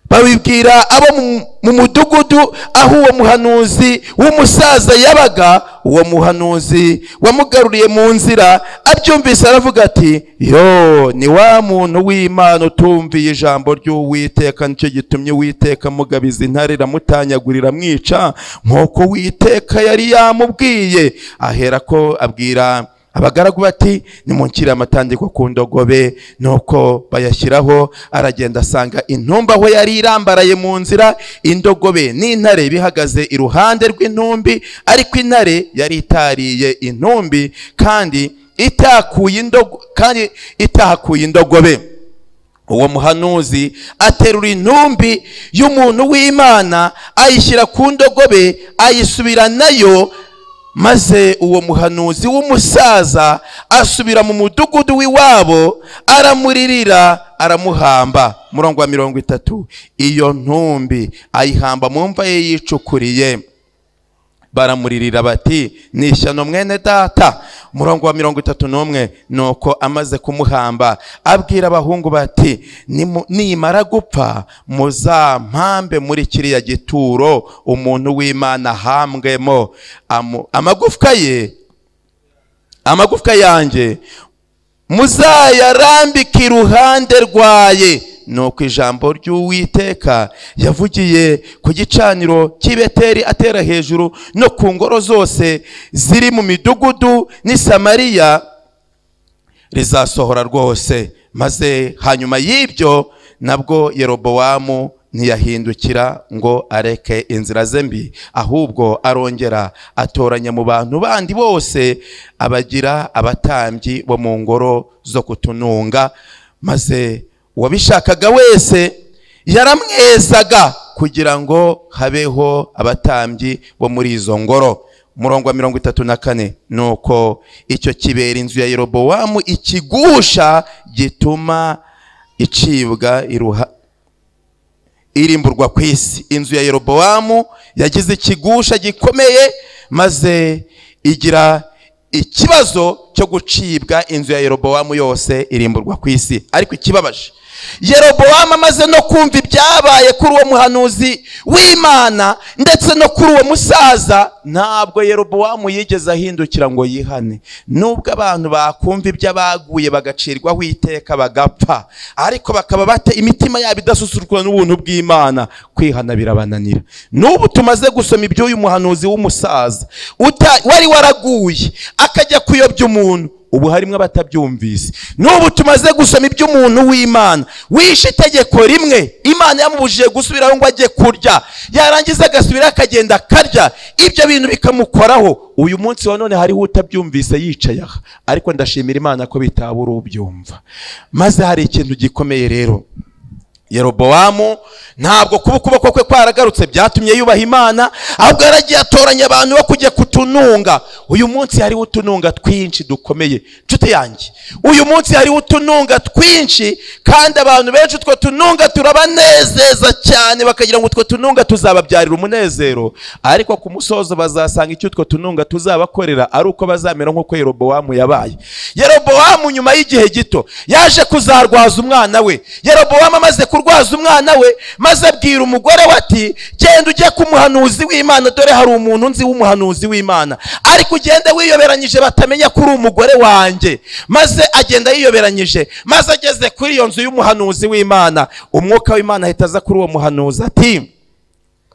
babibwira abo mu mudugudu aho uwo muhanuzi w'umusaza yabaga. Uwo muhanuzi wamugaruriye mu nzira abyumvise aravuga ati yo, ni wa muntu w'Imana utumviye ijambo ry'Uwiteka, nicyo gitumye Uwiteka mugabiza intare iramutanyagurira mwica nk'uko Uwiteka yari yamubwiye. Ahera ko abwira abagaragu bati nimunshyire amatandiko ku ndogobe. Nuko bayashyiraho, aragenda asanga intumbi aho yari irambaraye mu nzira, indogobe n'intare bihagaze iruhande rw'intumbi, ariko intare yari itariye intumbi kandi itahakuye indogobe. Uwo muhanuzi aterura intumbi y'umuntu w'Imana ayishyira ku ndogobe, ayisubira nayo. Maze uwo muhanuzi w'umusaza asubira mu mudugudu w'iwabo, aramuririra aramuhamba. Murongo wa 30, iyo ntumbi ayihamba mu mva ye yicukuriye. Baramuririra bati ni ishyano mwene data. Murongo wa 31, nuko amaze kumuhamba abwira abahungu bati nimara gupfa muzampambe muri kiriya gituro umuntu w'Imana hambwemo, amagufwa yanjye muzayarambike iruhande rwaye. Nuko ijambo ry'Uwiteka yavugiye ku gicaniro cy'i Beteli atera hejuru no ku ngoro zose ziri mu midugudu n'i Samariya rizasohora rwose. Maze hanyuma y'ibyo nabwo Yerobowamu ntiyahindukira ngo areke inzira ze mbi, ahubwo arongera atoranya mu bantu bandi bose abagira abatambyi bo mu ngoro zo kutununga. Maze uwabishakaga wese yaramwezaga kugira ngo habeho abatambyi bo muri izo ngoro. Murongo wa 34, nuko icyo kibera inzu ya Yerobowamu ikigusha gituma icibwa irimburwa ku isi. Inzu ya Yerobowamu yagize ikigusha gikomeye, maze igira ikibazo cyo gucibwa. Inzu ya Yerobowamu yose irimburwa ku isi. Ariko ikibabaje, Yerobowamu amaze no kumva ibyabaye kuri uwo muhanuzi w'Imana ndetse no kuri uwo musaza, ntabwo Yerobowamu yigeze ahindukira ngo yihane. Nubwo abantu bakumva iby'abaguye bagacirwaho iteka bagapfa, ariko bakaba bate imitima yabo idasusurukwa n'ubuntu bw'Imana, kwihana birabananira. N'ubu tumaze gusoma iby'uyu muhanuzi w'umusaza wari waraguye akajya kuyobya umuntu, ubu harimo abatabyumvise. N'ubu tumaze gusoma iby'umuntu w'Imana wishe itegeko rimwe, Imana yamubujije gusubiraho ngo ajye kurya, yarangiza agasubira akagenda akarya, ibyo bintu bikamukoraho. Uyu munsi wa none hariho utabyumvise yicaye aha, ariko ndashimira Imana ko bitabura ubyumva. Maze hari ikintu gikomeye rero, Yerobowamu ntabwo kuba ukuboko kwe kwaragarutse byatumye yubaha Imana, ahubwo yaragiye atoranya abantu bo kujya kutununga. Uyu munsi hariho utununga twinshi dukomeye nshuti yanjye, uyu munsi hariho utununga twinshi, kandi abantu benshi utwo tununga turabanezeza cyane, bakagira ngo utwo tununga tuzababyarira umunezero, ariko ku musozo bazasanga icyo utwo tununga tuzabakorera ari uko bazamera nk'uko Yerobowamu yabaye. Yerobowamu nyuma y'igihe gito yaje kuzarwaza umwana we. Yerobowamu amaze kurwaza umwana we, maze abwira umugore we ati, genda ujye ku muhanuzi w'Imana, dore hari umuntu nzi w'umuhanuzi w'Imana, ariko ugende wiyoberanyije batamenya ko uri umugore wanjye. Maze agenda yiyoberanyije, maze ageze kuri iyo nzu y'umuhanuzi w'Imana, umwuka w'Imana ahita aza kuri uwo muhanuzi ati,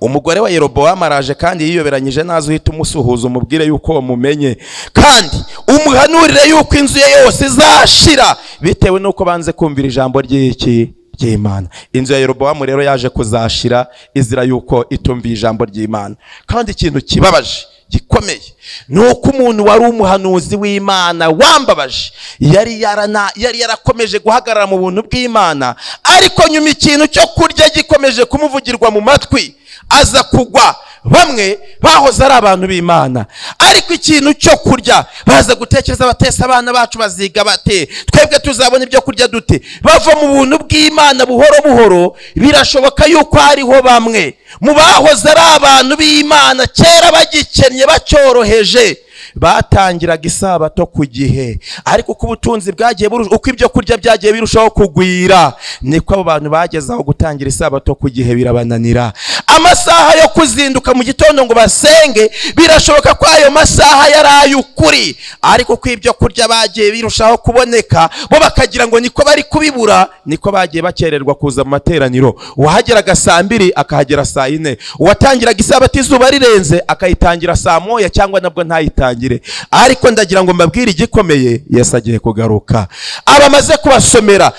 umugore wa Yerobowamu araje kandi yiyoberanyije, nazo uhita umusuhuza umubwire yuko wamumenye, kandi umuhanurire yuko inzu ye yose izashira bitewe nuko banze kumvira ijambo ry'Imana. Inzu ya Yerobowamu rero yaje kuzashira izira yuko itumviye ijambo ry'Imana. Kandi ikintu kibabaje gikomeye nuko umuntu wari umuhanuzi w'Imana wambabaje yari yarakomeje guhagarara mu buntu bw'Imana, ariko nyuma ikintu cyo kurya gikomeje kumuvugirwa mu matwi, aza kugwa. Bamwe bahoze ari abantu b'Imana, ariko ikintu cyo kurya baza gutekereza batese abana bacu baziga bate, twebwe tuzabona ibyo kurya dute. Bava mu buntu bw'Imana buhoro buhoro. Birashoboka yuko hariho bamwe mu bahoze ari abantu b'Imana kera bagikennye bacyoroheje, batangiraga isabato ku gihe, ariko uko ubutunzi bwagiye uko ibyo kurya byagiye birushaho kugwira, niko abo bantu bagezaho gutangira isabato ku gihe birabananira. Amasaha yo kuzinduka mu gitondo ngo basenge, birashoboka ko ayo masaha yari ay'ukuri, ariko ko ibyo kurya bagiye birushaho kuboneka, bo bakagira ngo niko bari kubibura, niko bagiye bakererwa kuza mu materaniro. Uwahageraga saa 2 akahagera saa 4, uwatangiraga isabato izuba rirenze akayitangira saa 1 cyangwa nabwo ntayitangire. Ariko ndagira ngo mbabwire igikomeye, Yesu agiye kugaruka. Abamaze kubasomera,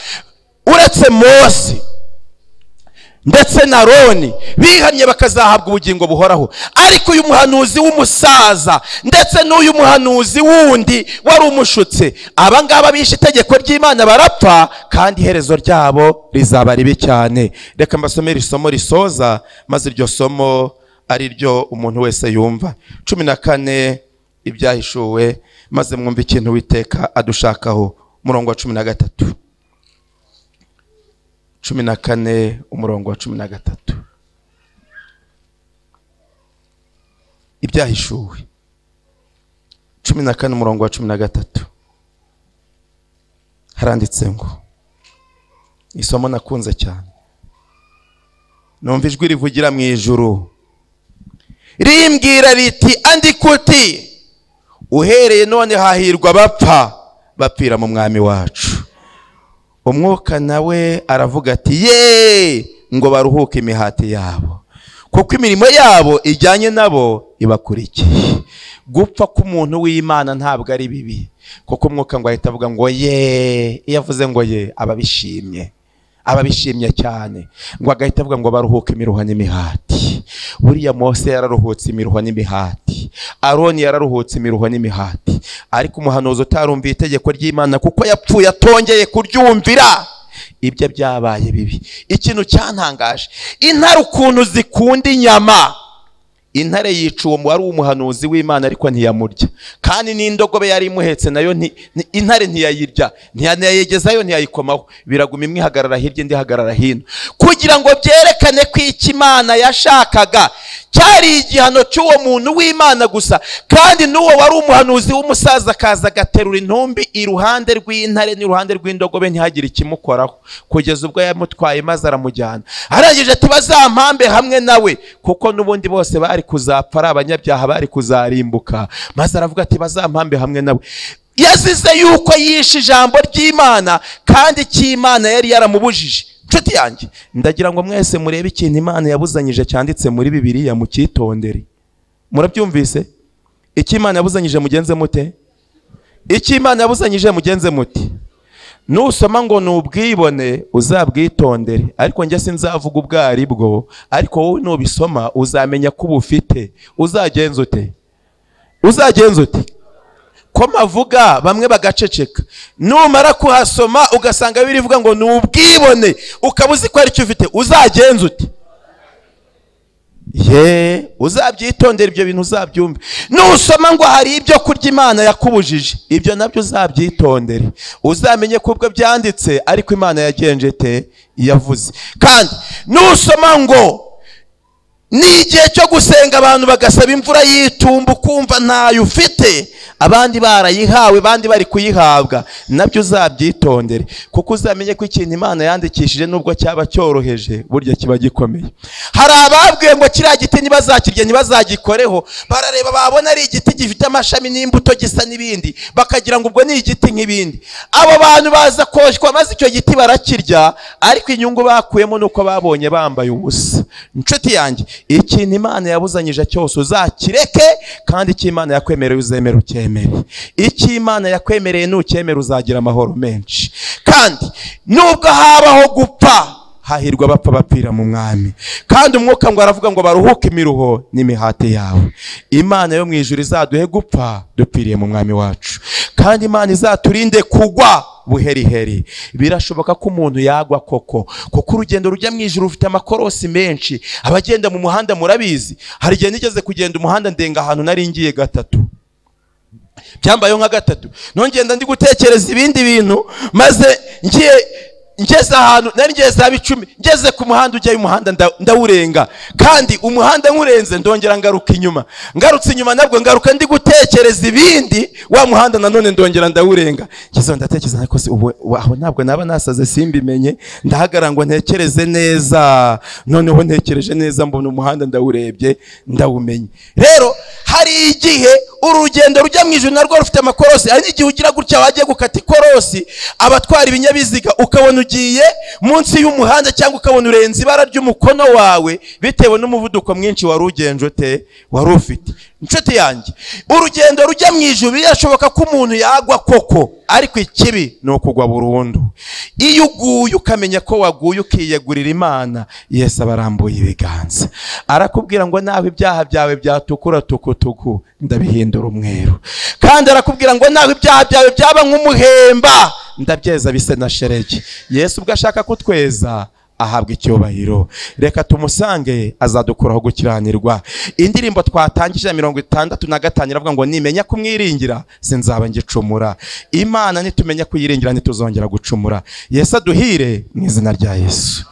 uretse Mose ndetse na Aroni bihanye bakazahabwa ubugingo buhoraho, ariko uyu muhanuzi w'umusaza ndetse n'uyu muhanuzi wundi wari umushutse, abangaba bishe itegeko ry'Imana barapfa, kandi iherezo ryabo rizaba ribi cyane. Reka mbasomere isomo risoza, maze iryo somo ari ryo umuntu wese yumva. 14 ibyahishuwe, maze mwumva ikintu Uwiteka adushakaho. Umurongo wa 13, 14 umurongo wa 13. Ibyahishuwe 14 umurongo wa 13 haranditse ngo, isomo nakunze cyane. Numva ijwi rivugira mu ijuru rimbwira riti, andika uti, uhereye none hahirwa abapfa bapfira mu mwami wacu. Umwuka nawe aravuga ati, ye, ngo baruhuke imihati yabo, kuko imirimo yabo ijyanye nabo ibakurikiye. Gupfa k'umuntu w'Imana ntabwo ari bibi, kuko umwuka ngo ahita avuga ngo ye. Iyo avuze ngo ye, ababishimye cyane, ngo agahita avuga ngo baruhuke imiruho n'imihati. Buriya Mose yararuhutse imiruho n'imihati, Aroni yararuhutse imiruho n'imihati, ariko umuhanuzi utarumviye itegeko ry'Imana kuko yapfuye atongeye kuryumvira, ibyo byabaye bibi. Ikintu cyantangaje, intare ukuntu zikunda inyama, intare yica uwo wari umuhanuzi w'Imana ariko ntiyamurya, kandi n'indogobe yari imuhetse nayo intare ntiyayirya, ntiyayegezayo, ntiyayikomaho, biraguma imwe ihagarara hirya indi ihagarara hino, kugira ngo byerekane ko icyo Imana yashakaga cyari igihano cy'uwo muntu w'Imana gusa, kandi n'uwo wari umuhanuzi w'umusaza akaza agaterura intumbi iruhande rw'intare n'iruhande rw'indogobe ntihagire ikimukoraho, kugeza ubwo yamutwaye maze aramujyana. Arangije ati bazampambe hamwe nawe, kuko n'ubundi bose bari kuzapfa ari abanyabyaha, bari kuzarimbuka. Maze aravuga ati bazampambe hamwe nawe. Yazize yuko yishe ijambo ry'Imana kandi cy'Imana yari yaramubujije. Nshuti yanjye, ndagira ngo mwese murebe ikintu Imana yabuzanyije cyanditse muri Bibiliya, mukitondere. Murabyumvise? Icyo Imana yabuzanyije mugenze mute? Icyo Imana yabuzanyije mugenze mute? Nusoma ngo nubwibone uzabwitondere, ariko njye sinzavuga ubwari bwo, ariko wowe nubisoma uzamenya ko ubufite. Uzagenza ute? Uzagenza ute? Ko mavuga bamwe bagaceceka, numara kuhasoma ugasanga birivuga ngo nubwibone ukabuzi ko ari cyo ufite, uzagenza ute? Uzabyitondera ibyo bintu, uzabyumve. Nusoma ngo hari ibyo kurya Imana yakubujije, ibyo nabyo uzabyitondere, uzamenye ko ubwo byanditse ariko Imana yagenje te yavuze. Kandi nusoma ngo ni igihe cyo gusenga abantu bagasaba imvura y'itumba ukumva ntayo ufite, abandi barayihawe abandi bari kuyihabwa, nabyo uzabyitondere, kuko uzamenye ko ikintu Imana yandikishije nubwo cyaba cyoroheje burya kiba gikomeye. Hari ababwiye ngo kiriya giti ntibazakirye ntibazagikoreho, barareba babona ari igiti gifite amashami n'imbuto gisa n'ibindi, bakagira ngo ubwo ni igiti nk'ibindi. Abo bantu baza koshywa maze icyo giti barakirya, ariko inyungu bakuyemo nuko babonye bambaye ubusa. Nshuti yanjye, ikintu Imana yabuzanyije cyose uzakireke, kandi icyo Imana yakwemereye uzemere ucyemere. Icyo Imana yakwemereye nucyemere uzagira amahoro menshi. Kandi nubwo habaho gupfa, hahirwa bapfa bapfira mu Mwami. Kandi umwuka ngo aravuga ngo baruhuke imiruho n'imihati yawe. Imana yo mu ijuru izaduhe gupfa dupfiriye mu Mwami wacu, kandi Imana izaturinde kugwa buheriheri. Birashoboka ko umuntu yagwa koko, kuko urugendo rujya mu ijuru rufite amakorosi menshi. Abagenda mu muhanda murabizi, hari igihe nigeze kugenda umuhanda ndenga ahantu nari ngiye gatatu, byambayeho nka gatatu, nongenda ndi gutekereza ibindi bintu, maze ngeze ahantu nari ngeze haba 10, ngeze ku muhanda ujyayo umuhanda ndawurenga, kandi umuhanda nkurenze ndongera ngaruka inyuma, ngarutse inyuma nabwo ngaruka ndi gutekereza ibindi, wa muhanda nanone ndongera ndawurenga. Kizo ndatekereza ariko aho ntabwo naba nasaze simbimenye, ndahagara ngo ntekereze neza, noneho ntekereje neza mbona umuhanda ndawurebye ndawumenye. Rero hari igihe urugendo rujya mu ijuru narwo rufite amakorosi, hari igihe ugira gutya wagiye gukata ikorosi, abatwara ibinyabiziga ukabona ugiye munsi y'umuhanda cyangwa ukabona urenze ibara ry'umukono wawe bitewe n'umuvuduko mwinshi wari ugenje ute wari ufite. Nshuti yanjye, urugendo rujya mu ijuru birashoboka ko umuntu yagwa koko, ariko ikibi ni ukugwa burundu. Iyo uguye ukamenya ko waguye ukiyegurira Imana, Yesu abarambuye ibiganza arakubwira ngo nawe ibyaha byawe byatukura tukutuku ndabihindura umweru, kandi arakubwira ngo nawe ibyaha byawe byaba nk'umuhemba ndabyeza bise na sheregi. Yesu ubwo ashaka kutweza ahabwa icyubahiro. Reka tumusange azadukuraho gukiranirwa. Indirimbo twatangije 65 iravuga ngo nimenya kumwiringira sinzaba ngicumura. Imana nitumenya kuyiringira ntituzongera gucumura. Yesu aduhire mu izina rya Yesu.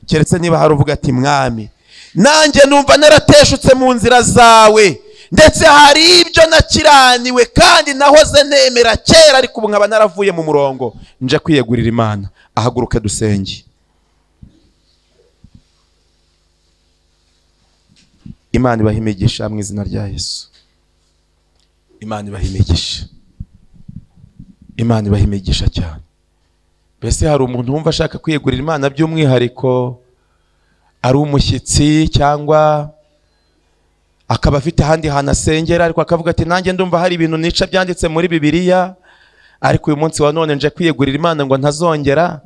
Keretse niba hari uvuga ati Mwami, nanjye numva narateshutse mu nzira zawe, ndetse hari ibyo nakiraniwe kandi nahoze nemera kera, ariko ubu nkaba naravuye mu murongo, nje kwiyegurira Imana. Ahaguruke dusenge. Imana ibahe imigisha mu izina rya Yesu. Imana ibahe imigisha. Imana ibahe imigisha cyane. Mbese hari umuntu wumva ashaka kwiyegurira Imana by'umwihariko, ari umushyitsi cyangwa akaba afite ahandi hantu asengera, ariko akavuga ati nanjye ndumva hari ibintu nica byanditse muri Bibiliya, ariko uyu munsi wa none nje kwiyegurira Imana ngo ntazongera,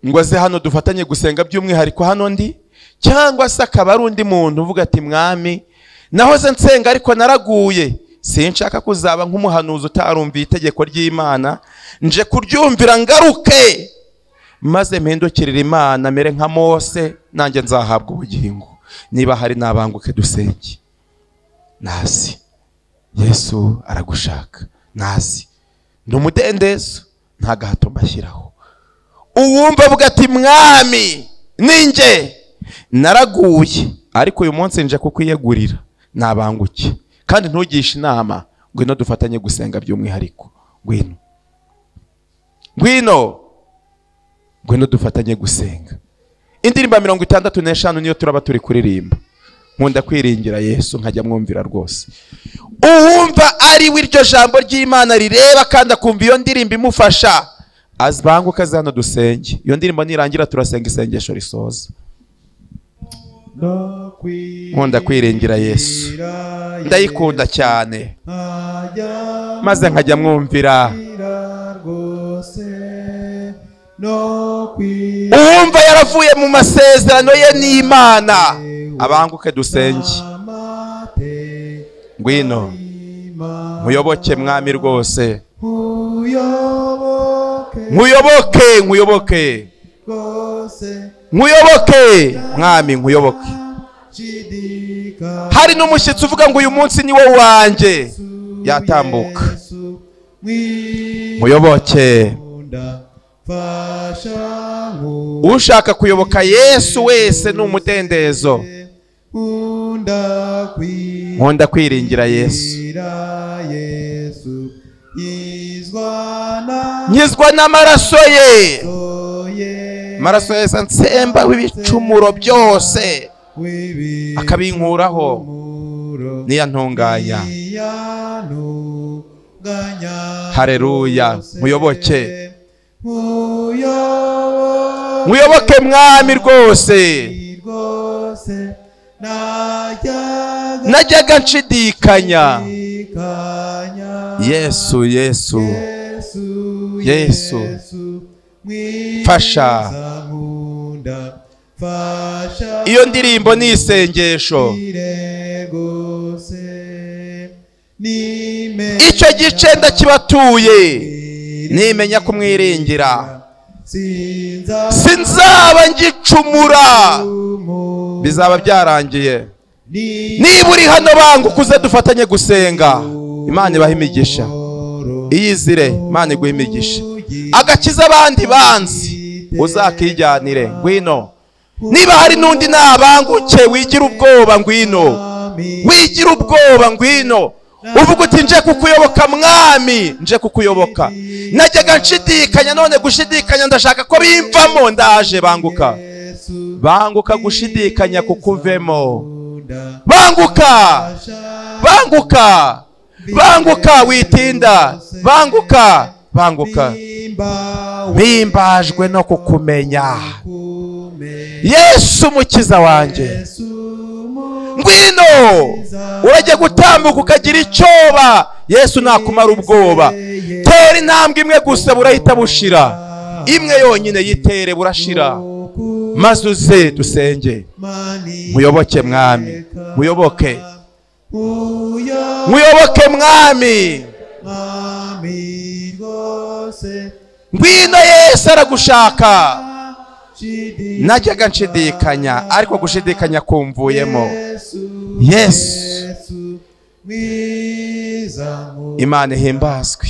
ngo aze hano dufatanye gusenga by'umwihariko hano ndi. Cyangwa se akaba ari undi muntu uvuga ati Mwami, nahoze nsenga ariko naraguye, sinshaka kuzaba nk'umuhanuzi utarumviye itegeko ry'Imana, nje kuryumvira ngaruke maze mpindukirira Imana mere nka Mose, nanjye nzahabwa ubugingo. niba hari nabanguke dusenge. Nazi Yesu aragushaka, nazi ndi umudendezo, nta gahato mbashyiraho. Uwumva avuga ati mwami ninjye naraguye, ariko uyu munsi nje kukwiyegurira, nabanguke. Kandi ntugishe inama, ngwino dufatanye gusenga by'umwihariko. Ngwino dufatanye gusenga. Indirimbo 65 niyo turaba turi kuririmba. Nkunda kwiringira Yesu nkajya mwumvira rwose. Uwumva ari wiryo jambo ry'Imana rireba kandi akumva iyo ndirimbo imufasha, azbanguka zano dusenge. Iyo ndirimbo nirangira turasenga isengesho risoza. Nkunda kwiringira Yesu, ndayikunda cyane, maze nkajya mwumvira. Uwumva yaravuye mu masezerano ye n'Imana, abanguke dusenge. Ngwino muyoboke mwami rwose, nkuyoboke mwami, nkuyoboke. Hari n'umushyitsi uvuga ngo uyu munsi ni wo wanje, yatambuka. Muyoboke. Ushaka kuyoboka Yesu wese ni umudendezo. Nkunda kwiringira Yesu, nyizwa n'amaraso ye. Maraso Yesu nsemba w'ibicumuro byose, akabinkuraho, niyantunganya. Haleluya. Muyoboke mwami rwose. Najyaga nshidikanya. Yesu fasha. Iyo ndirimbo ni isengesho. Icyo gice ndakibatuye, nimenya kumwiringira, sinzaba ngicumura, bizaba byarangiye. Niba uri hano banguka uze dufatanye gusenga. Imana ibaha imigisha, iyizire. Imana iguha imigisha, agakiza abandi banzi uzakijyanire. Ngwino. Niba hari n'undi nabanguke, wigira ubwoba. Ngwino. Uvuga uti nje kukuyoboka mwami, nje kukuyoboka. Najyaga nshidikanya, none gushidikanya ndashaka ko bimvamo. Ndaje. Banguka gushidikanya kukuvemo. Banguka witinda. Banguka. Mpimbajwe no kukumenya Yesu mukiza wanjye. Ngwino. Urajya gutambuka ukagira icyoba, Yesu nakumara ubwoba. Tera intambwe imwe gusa burahita bushira. Imwe yonyine yitere burashira. Maze uze dusenge. Muyoboke mwami, muyoboke mwami. Ngwino Yesu aragushaka. Najyaga nshidikanya, ariko gushidikanya kumvuyemo. Yesu. Imana ihimbazwe.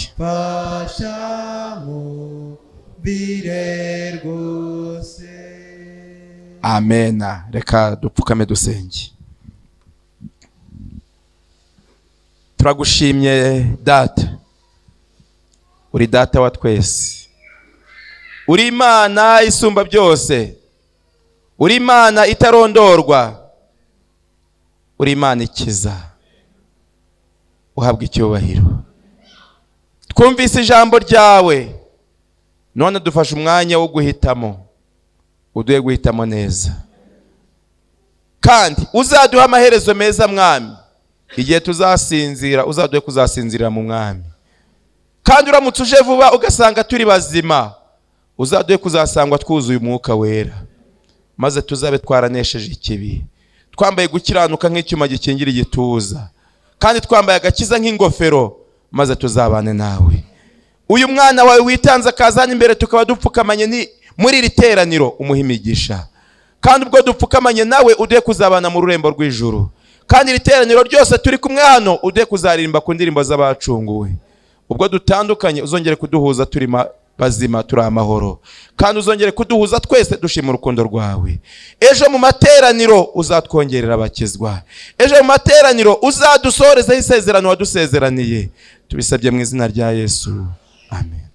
Amena. Reka dupfukame dusenge. Turagushimye Data, uri Data wa twese. Uri Imana isumba byose. Uri Imana itarondorwa. Uri Imana ikiza. Uhabwa icyubahiro. Twumvise ijambo ryawe, none dufashe umwanya wo guhitamo. Uduhe guhitamo neza, kandi uzaduha amaherezo meza mwami. Igihe tuzasinzira, uzaduhe kuzasinzira mu mwami. Kandi uramutse uje vuba ugasanga turi bazima, uzaduhe kuzasangwa twuzuye umwuka wera, maze tuzabe twaranesheje ikibi, twambaye gukiranuka nk'icyuma gikingira igituza, kandi twambaye agakiza nk'ingofero, maze tuzabane nawe. Uyu mwana wawe witanze akazana imbere tukaba dupfukamanye muri iri teraniro, umuha imigisha. kandi ubwo dupfukamanye nawe uduhe kuzabana mu rurembo rw'ijuru, kandi iri teraniro ryose turi kumwe hano uduhe kuzaririmba ku ndirimbo z'abacunguwe. Ubwo dutandukanye uzongere kuduhuza turi bazima, turi amahoro, kandi uzongere kuduhuza twese dushima urukundo rwawe. Ejo mu materaniro uzatwongerera abakizwa, ejo mu materaniro uzadusohorezaho isezerano wadusezeraniye. Tubisabye mu izina rya Yesu, amen.